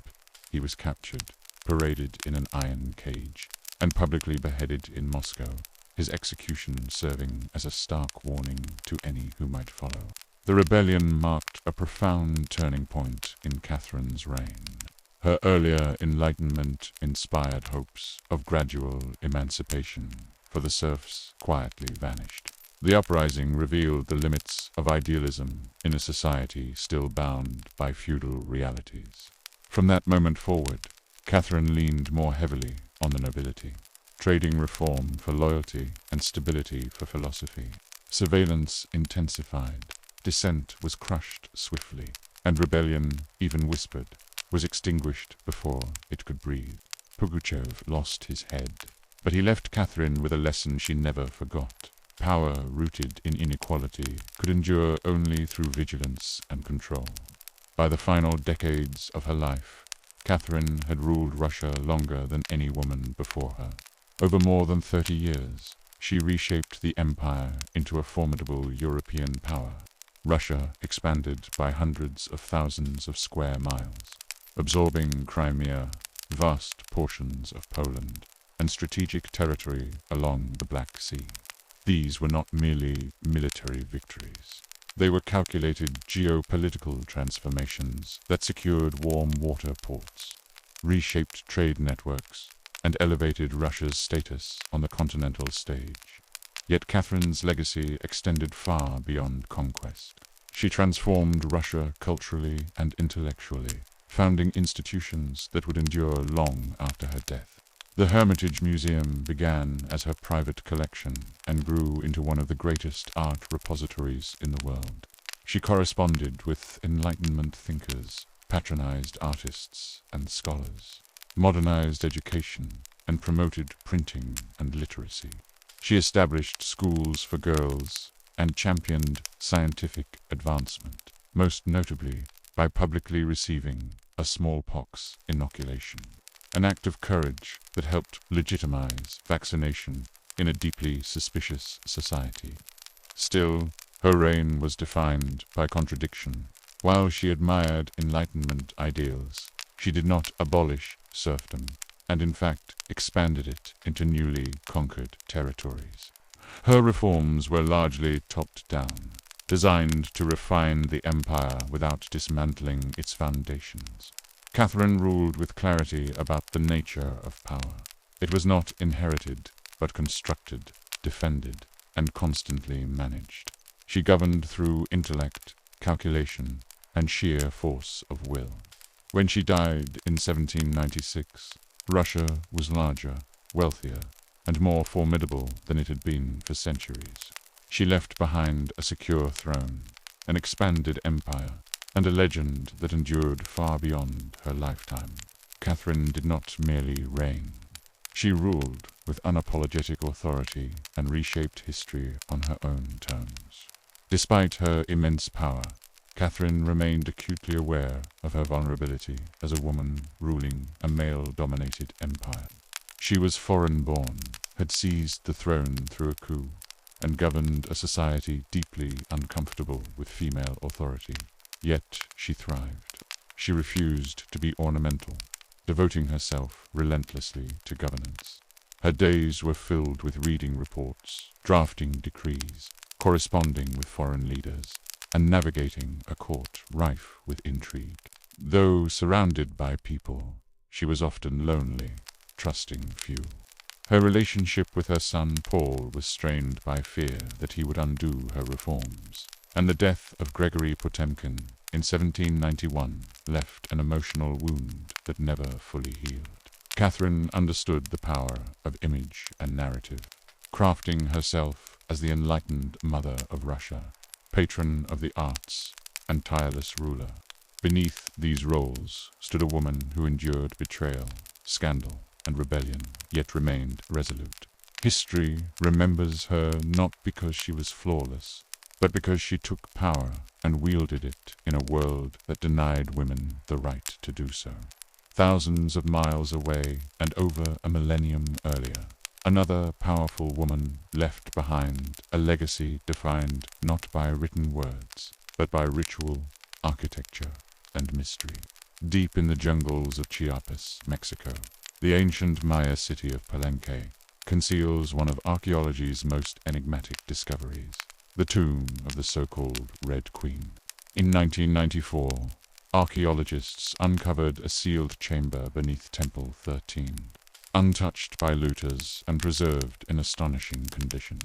He was captured, paraded in an iron cage, and publicly beheaded in Moscow, his execution serving as a stark warning to any who might follow. The rebellion marked a profound turning point in Catherine's reign. Her earlier enlightenment inspired hopes of gradual emancipation, for the serfs quietly vanished. The uprising revealed the limits of idealism in a society still bound by feudal realities. From that moment forward, Catherine leaned more heavily on the nobility, trading reform for loyalty and and stability for philosophy. Surveillance intensified, dissent was crushed swiftly, and rebellion, even whispered, was extinguished before it could breathe. Pugachev lost his head, but he left Catherine with a lesson she never forgot. Power rooted in inequality could endure only through vigilance and control. By the final decades of her life, Catherine had ruled Russia longer than any woman before her. Over more than 30 years, she reshaped the empire into a formidable European power. Russia expanded by hundreds of thousands of square miles, absorbing Crimea, vast portions of Poland, and strategic territory along the Black Sea. These were not merely military victories. They were calculated geopolitical transformations that secured warm water ports, reshaped trade networks, and elevated Russia's status on the continental stage. Yet Catherine's legacy extended far beyond conquest. She transformed Russia culturally and intellectually, founding institutions that would endure long after her death. The Hermitage Museum began as her private collection and grew into one of the greatest art repositories in the world. She corresponded with Enlightenment thinkers, patronized artists and scholars, modernized education, and promoted printing and literacy. She established schools for girls and championed scientific advancement, most notably by publicly receiving a smallpox inoculation, an act of courage that helped legitimize vaccination in a deeply suspicious society. Still, her reign was defined by contradiction. While she admired Enlightenment ideals, she did not abolish serfdom, and in fact expanded it into newly conquered territories. Her reforms were largely top-down, designed to refine the empire without dismantling its foundations. Catherine ruled with clarity about the nature of power. It was not inherited, but constructed, defended, and constantly managed. She governed through intellect, calculation, and sheer force of will. When she died in 1796, Russia was larger, wealthier, and more formidable than it had been for centuries. She left behind a secure throne, an expanded empire, and a legend that endured far beyond her lifetime. Catherine did not merely reign. She ruled with unapologetic authority and reshaped history on her own terms. Despite her immense power, Catherine remained acutely aware of her vulnerability as a woman ruling a male-dominated empire. She was foreign-born, had seized the throne through a coup, and governed a society deeply uncomfortable with female authority. Yet she thrived. She refused to be ornamental, devoting herself relentlessly to governance. Her days were filled with reading reports, drafting decrees, corresponding with foreign leaders, and navigating a court rife with intrigue. Though surrounded by people, she was often lonely, trusting few. Her relationship with her son Paul was strained by fear that he would undo her reforms, and the death of Gregory Potemkin in 1791 left an emotional wound that never fully healed. Catherine understood the power of image and narrative, crafting herself as the enlightened mother of Russia, patron of the arts, and tireless ruler. Beneath these roles stood a woman who endured betrayal, scandal, and rebellion, yet remained resolute. History remembers her not because she was flawless, but because she took power and wielded it in a world that denied women the right to do so. Thousands of miles away and over a millennium earlier, another powerful woman left behind a legacy defined not by written words, but by ritual, architecture, and mystery. Deep in the jungles of Chiapas, Mexico, the ancient Maya city of Palenque conceals one of archaeology's most enigmatic discoveries, the tomb of the so-called Red Queen. In 1994, archaeologists uncovered a sealed chamber beneath Temple 13, untouched by looters and preserved in astonishing condition.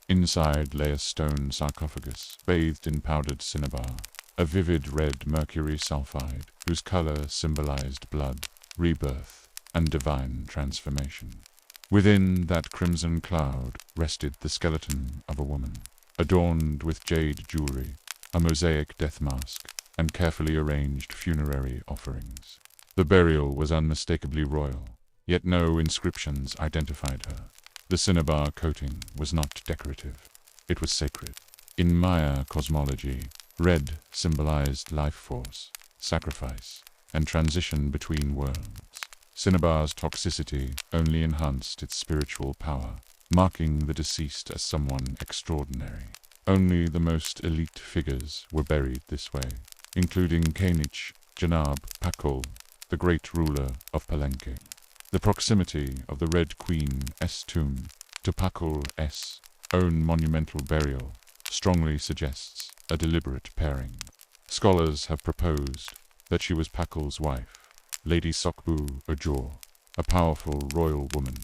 Inside lay a stone sarcophagus bathed in powdered cinnabar, a vivid red mercury sulfide whose color symbolized blood, rebirth, and divine transformation. Within that crimson cloud rested the skeleton of a woman, adorned with jade jewelry, a mosaic death mask, and carefully arranged funerary offerings. The burial was unmistakably royal, yet no inscriptions identified her. The cinnabar coating was not decorative. It was sacred. In Maya cosmology, red symbolized life force, sacrifice, and transition between worlds. Cinnabar's toxicity only enhanced its spiritual power, marking the deceased as someone extraordinary. Only the most elite figures were buried this way, including Kanich Janab Pakol, the great ruler of Palenque. The proximity of the Red Queen's tomb to Pakol's own monumental burial strongly suggests a deliberate pairing. Scholars have proposed that she was Pakol's wife, Lady Sokbu Ajor, a powerful royal woman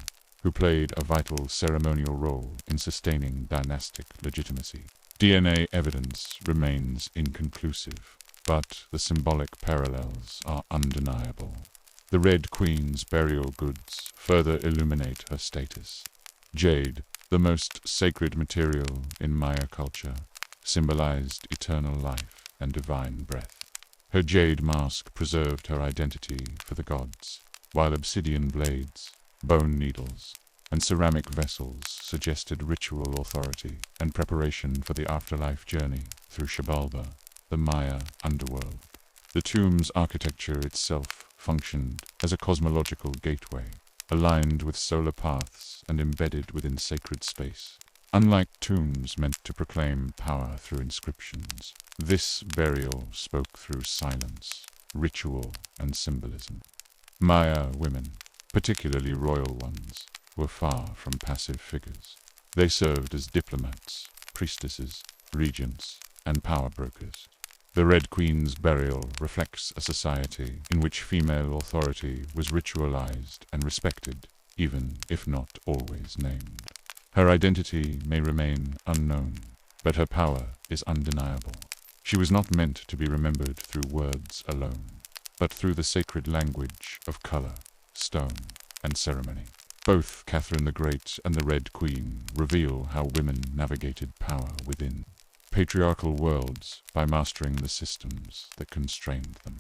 who played a vital ceremonial role in sustaining dynastic legitimacy. DNA evidence remains inconclusive, but the symbolic parallels are undeniable. The Red Queen's burial goods further illuminate her status. Jade, the most sacred material in Maya culture, symbolized eternal life and divine breath. Her jade mask preserved her identity for the gods, while obsidian blades, bone needles, and ceramic vessels suggested ritual authority and preparation for the afterlife journey through Xibalba, the Maya underworld. The tomb's architecture itself functioned as a cosmological gateway, aligned with solar paths and embedded within sacred space. Unlike tombs meant to proclaim power through inscriptions, this burial spoke through silence, ritual, and symbolism. Maya women, particularly royal ones, were far from passive figures. They served as diplomats, priestesses, regents, and power brokers. The Red Queen's burial reflects a society in which female authority was ritualized and respected, even if not always named. Her identity may remain unknown, but her power is undeniable. She was not meant to be remembered through words alone, but through the sacred language of color, stone, and ceremony. Both Catherine the Great and the Red Queen reveal how women navigated power within patriarchal worlds by mastering the systems that constrained them.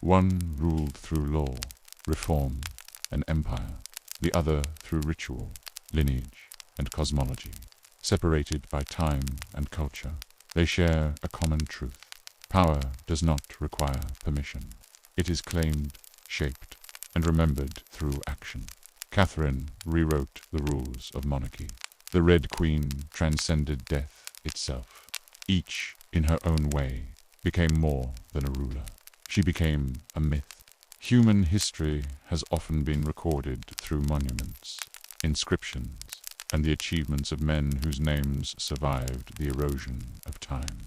One ruled through law, reform, and empire, the other through ritual, lineage, and cosmology. Separated by time and culture, they share a common truth. Power does not require permission. It is claimed, shaped, and remembered through action. Catherine rewrote the rules of monarchy. The Red Queen transcended death itself. Each, in her own way, became more than a ruler. She became a myth. Human history has often been recorded through monuments, inscriptions, and the achievements of men whose names survived the erosion of time.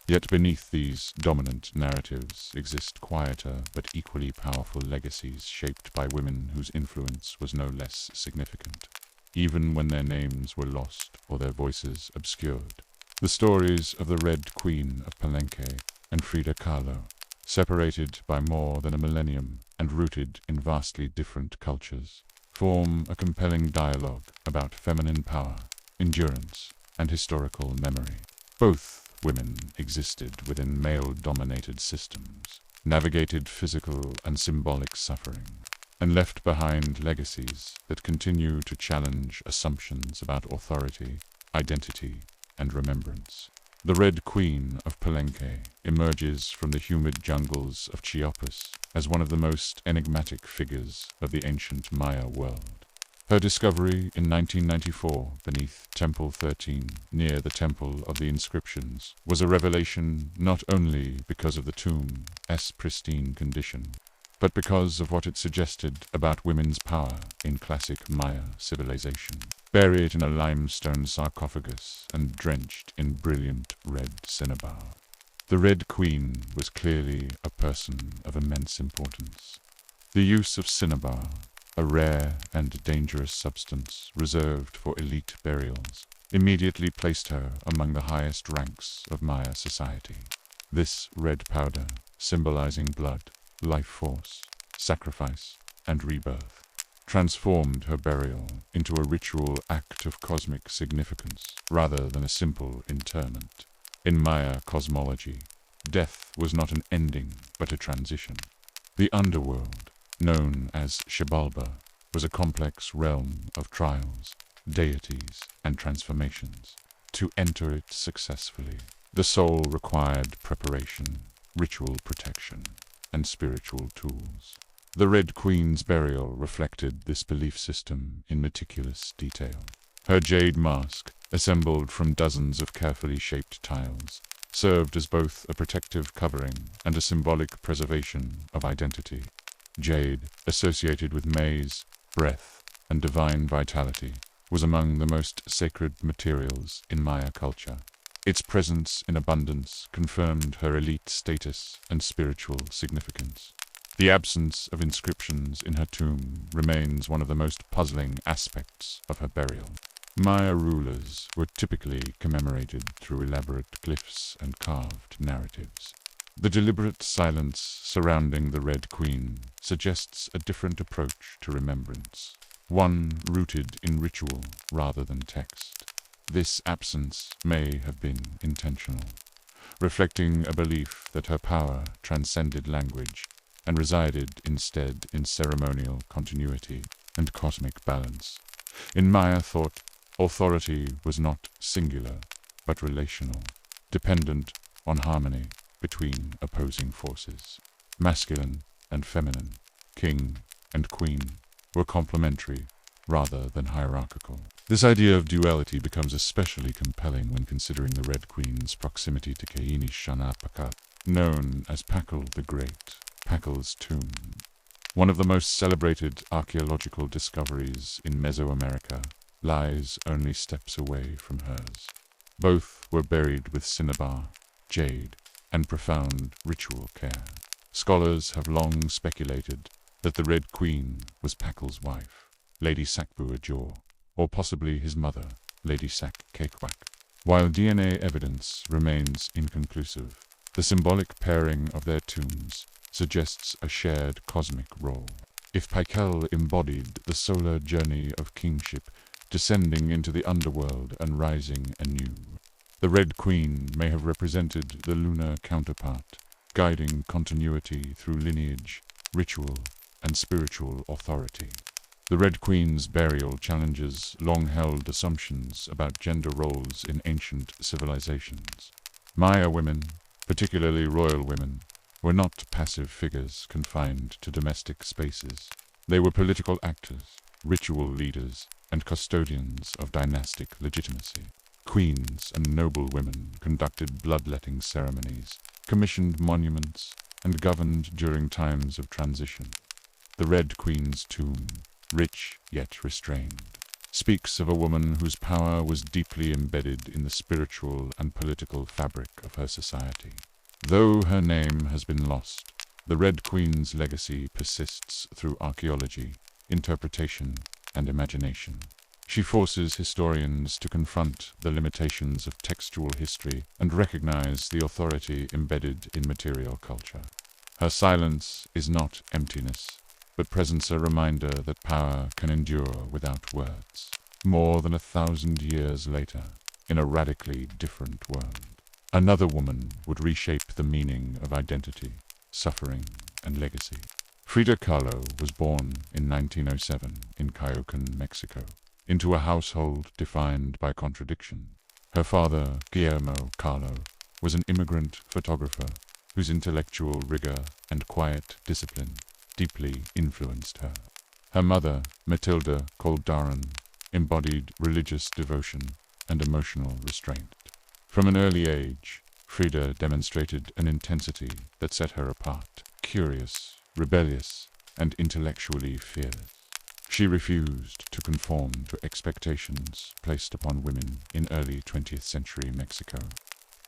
Yet beneath these dominant narratives exist quieter but equally powerful legacies shaped by women whose influence was no less significant, even when their names were lost or their voices obscured. The stories of the Red Queen of Palenque and Frida Kahlo, separated by more than a millennium and rooted in vastly different cultures, form a compelling dialogue about feminine power, endurance, and historical memory. Both women existed within male-dominated systems, navigated physical and symbolic suffering, and left behind legacies that continue to challenge assumptions about authority, identity, and remembrance. The Red Queen of Palenque emerges from the humid jungles of Chiapas as one of the most enigmatic figures of the ancient Maya world. Her discovery in 1994 beneath Temple 13, near the Temple of the Inscriptions, was a revelation not only because of the tomb's pristine condition, but because of what it suggested about women's power in classic Maya civilization. Buried in a limestone sarcophagus and drenched in brilliant red cinnabar, the Red Queen was clearly a person of immense importance. The use of cinnabar, a rare and dangerous substance reserved for elite burials, immediately placed her among the highest ranks of Maya society. This red powder, symbolizing blood, life force, sacrifice, and rebirth, transformed her burial into a ritual act of cosmic significance rather than a simple interment. In Maya cosmology, death was not an ending but a transition. The underworld, known as Xibalba, was a complex realm of trials, deities, and transformations. To enter it successfully, the soul required preparation, ritual protection, and spiritual tools. The Red Queen's burial reflected this belief system in meticulous detail. Her jade mask, assembled from dozens of carefully shaped tiles, served as both a protective covering and a symbolic preservation of identity. Jade, associated with maize, breath, and divine vitality, was among the most sacred materials in Maya culture. Its presence in abundance confirmed her elite status and spiritual significance. The absence of inscriptions in her tomb remains one of the most puzzling aspects of her burial. Maya rulers were typically commemorated through elaborate glyphs and carved narratives. The deliberate silence surrounding the Red Queen suggests a different approach to remembrance, one rooted in ritual rather than text. This absence may have been intentional, reflecting a belief that her power transcended language and resided instead in ceremonial continuity and cosmic balance. In Maya thought, authority was not singular, but relational, dependent on harmony between opposing forces. Masculine and feminine, king and queen, were complementary rather than hierarchical. This idea of duality becomes especially compelling when considering the Red Queen's proximity to Kaini Shanapakat, known as Pakal the Great, Pakal's tomb. One of the most celebrated archaeological discoveries in Mesoamerica lies only steps away from hers. Both were buried with cinnabar, jade, and profound ritual care. Scholars have long speculated that the Red Queen was Pakal's wife, Lady Sakbu-Ajor, or possibly his mother, Lady Sak-Kekwak. While DNA evidence remains inconclusive, the symbolic pairing of their tombs suggests a shared cosmic role. If Pakal embodied the solar journey of kingship, descending into the underworld and rising anew, the Red Queen may have represented the lunar counterpart, guiding continuity through lineage, ritual, and spiritual authority. The Red Queen's burial challenges long-held assumptions about gender roles in ancient civilizations. Maya women, particularly royal women, were not passive figures confined to domestic spaces. They were political actors, ritual leaders, and custodians of dynastic legitimacy. Queens and noble women conducted bloodletting ceremonies, commissioned monuments, and governed during times of transition. The Red Queen's tomb, rich yet restrained, speaks of a woman whose power was deeply embedded in the spiritual and political fabric of her society. Though her name has been lost, the Red Queen's legacy persists through archaeology, interpretation, and imagination. She forces historians to confront the limitations of textual history and recognize the authority embedded in material culture. Her silence is not emptiness, but presents a reminder that power can endure without words. More than 1,000 years later, in a radically different world, another woman would reshape the meaning of identity, suffering, and legacy. Frida Kahlo was born in 1907 in Coyoacán, Mexico, into a household defined by contradiction. Her father, Guillermo Kahlo, was an immigrant photographer whose intellectual rigor and quiet discipline deeply influenced her. Her mother, Matilda Koldaran, embodied religious devotion and emotional restraint. From an early age, Frida demonstrated an intensity that set her apart, curious, rebellious, and intellectually fearless. She refused to conform to expectations placed upon women in early 20th century Mexico.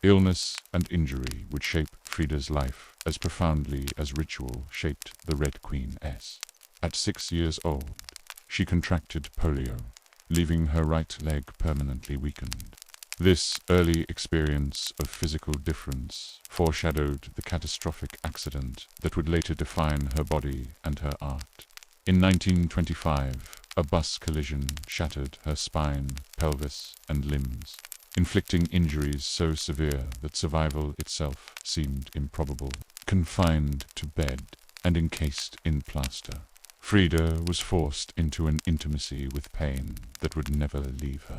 Illness and injury would shape Frida's life as profoundly as ritual shaped the Red Queen-S. At 6 years old, she contracted polio, leaving her right leg permanently weakened. This early experience of physical difference foreshadowed the catastrophic accident that would later define her body and her art. In 1925, a bus collision shattered her spine, pelvis, and limbs, inflicting injuries so severe that survival itself seemed improbable. Confined to bed and encased in plaster, Frida was forced into an intimacy with pain that would never leave her.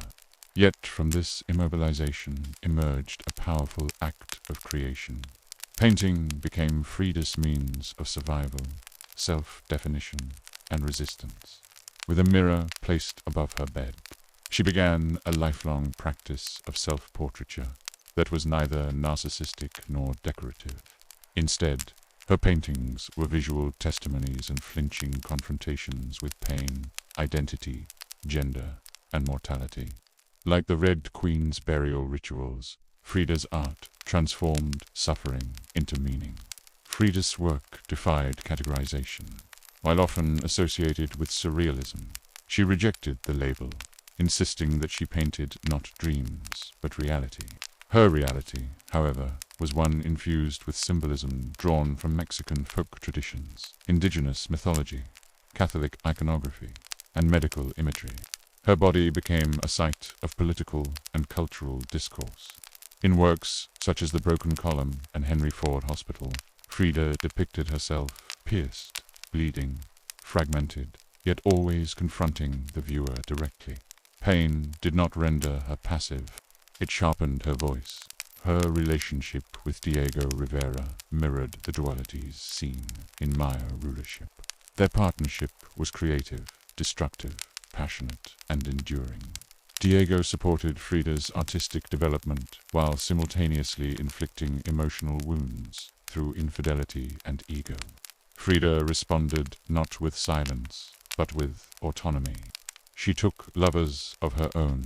Yet from this immobilization emerged a powerful act of creation. Painting became Frida's means of survival, self-definition, and resistance. With a mirror placed above her bed, she began a lifelong practice of self-portraiture that was neither narcissistic nor decorative. Instead, her paintings were visual testimonies and flinching confrontations with pain, identity, gender, and mortality. Like the Red Queen's burial rituals, Frida's art transformed suffering into meaning. Frida's work defied categorization. While often associated with surrealism, she rejected the label, insisting that she painted not dreams, but reality. Her reality, however, was one infused with symbolism drawn from Mexican folk traditions, indigenous mythology, Catholic iconography, and medical imagery. Her body became a site of political and cultural discourse. In works such as The Broken Column and Henry Ford Hospital, Frida depicted herself pierced, bleeding, fragmented, yet always confronting the viewer directly. Pain did not render her passive. It sharpened her voice. Her relationship with Diego Rivera mirrored the dualities seen in Maya rulership. Their partnership was creative, destructive, passionate, and enduring. Diego supported Frida's artistic development while simultaneously inflicting emotional wounds through infidelity and ego. Frida responded not with silence, but with autonomy. She took lovers of her own,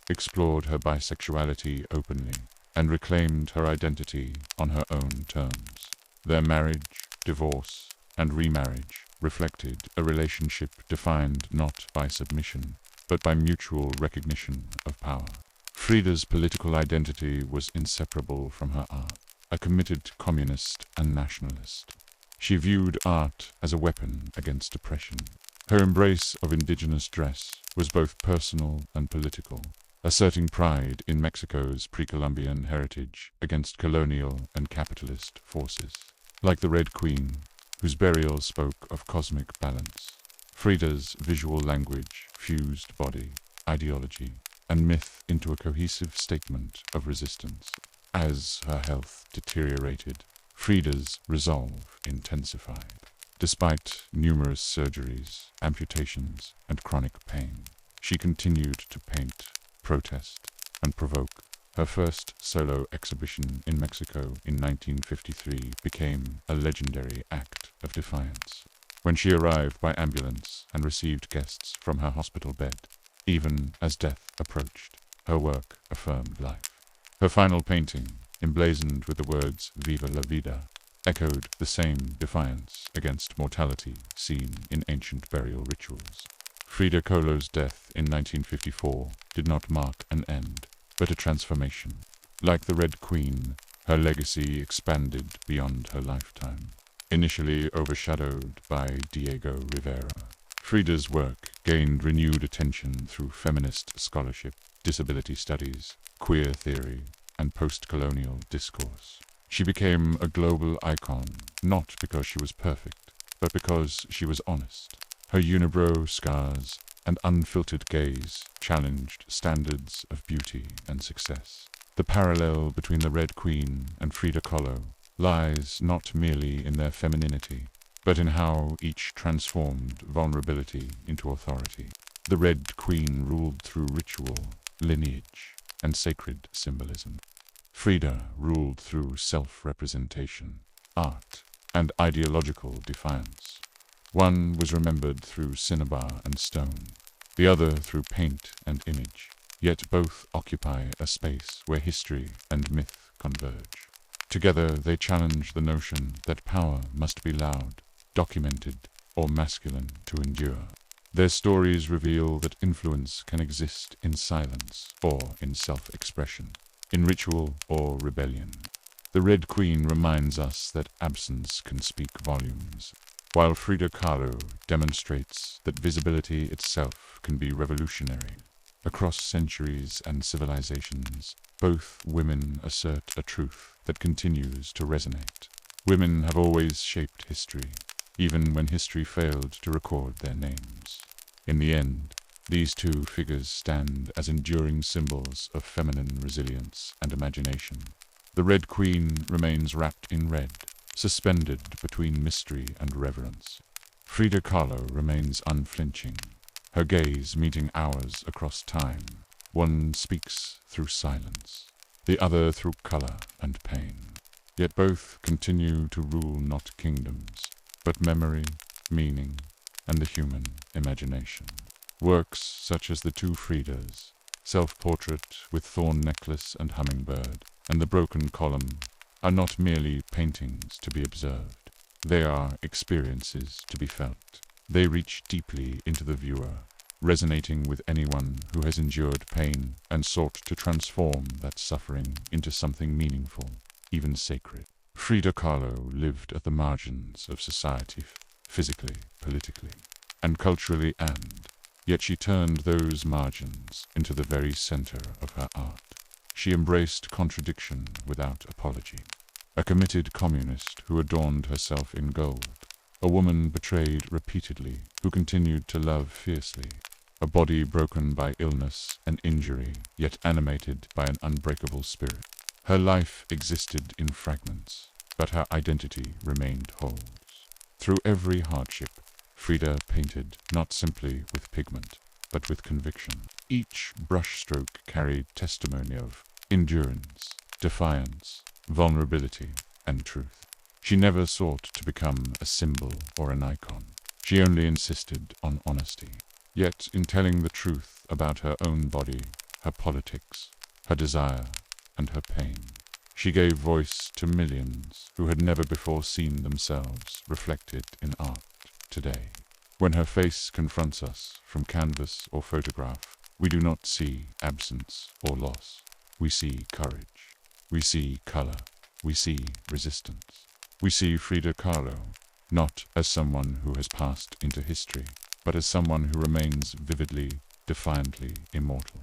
explored her bisexuality openly, and reclaimed her identity on her own terms. Their marriage, divorce, and remarriage reflected a relationship defined not by submission, but by mutual recognition of power. Frida's political identity was inseparable from her art, a committed communist and nationalist. She viewed art as a weapon against oppression. Her embrace of indigenous dress was both personal and political, asserting pride in Mexico's pre-Columbian heritage against colonial and capitalist forces. Like the Red Queen, whose burial spoke of cosmic balance, Frida's visual language fused body, ideology, and myth into a cohesive statement of resistance. As her health deteriorated, Frida's resolve intensified. Despite numerous surgeries, amputations, and chronic pain, she continued to paint, protest, and provoke. Her first solo exhibition in Mexico in 1953 became a legendary act of defiance. When she arrived by ambulance and received guests from her hospital bed, even as death approached, her work affirmed life. Her final painting, emblazoned with the words "Viva la vida," echoed the same defiance against mortality seen in ancient burial rituals. Frida Kahlo's death in 1954 did not mark an end, but a transformation. Like the Red Queen, her legacy expanded beyond her lifetime. Initially overshadowed by Diego Rivera, Frida's work gained renewed attention through feminist scholarship, disability studies, queer theory, and post-colonial discourse. She became a global icon, not because she was perfect, but because she was honest. Her unibrow scars and unfiltered gaze challenged standards of beauty and success. The parallel between the Red Queen and Frida Kahlo lies not merely in their femininity, but in how each transformed vulnerability into authority. The Red Queen ruled through ritual, lineage, and sacred symbolism. Frida ruled through self-representation, art, and ideological defiance. One was remembered through cinnabar and stone, the other through paint and image, yet both occupy a space where history and myth converge. Together they challenge the notion that power must be loud, documented, or masculine to endure. Their stories reveal that influence can exist in silence or in self-expression, in ritual or rebellion. The Red Queen reminds us that absence can speak volumes. while Frida Kahlo demonstrates that visibility itself can be revolutionary. Across centuries and civilizations, both women assert a truth that continues to resonate. Women have always shaped history, even when history failed to record their names. In the end, these two figures stand as enduring symbols of feminine resilience and imagination. The Red Queen remains wrapped in red, suspended between mystery and reverence. Frida Kahlo remains unflinching, her gaze meeting ours across time. One speaks through silence, the other through color and pain. Yet both continue to rule not kingdoms, but memory, meaning, and the human imagination. Works such as the two Fridas, Self-Portrait with Thorn Necklace and Hummingbird, and The Broken Column, are not merely paintings to be observed. They are experiences to be felt. They reach deeply into the viewer, resonating with anyone who has endured pain and sought to transform that suffering into something meaningful, even sacred. Frida Kahlo lived at the margins of society, physically, politically, and culturally, and yet she turned those margins into the very center of her art. She embraced contradiction without apology. A committed communist who adorned herself in gold. A woman betrayed repeatedly who continued to love fiercely. A body broken by illness and injury, yet animated by an unbreakable spirit. Her life existed in fragments, but her identity remained whole. Through every hardship, Frida painted not simply with pigment, but with conviction. Each brushstroke carried testimony of endurance, defiance, vulnerability, and truth. She never sought to become a symbol or an icon. She only insisted on honesty. Yet, in telling the truth about her own body, her politics, her desire, and her pain, she gave voice to millions who had never before seen themselves reflected in art. Today, when her face confronts us from canvas or photograph, we do not see absence or loss. We see courage. We see color. We see resistance. We see Frida Kahlo, not as someone who has passed into history, but as someone who remains vividly, defiantly immortal.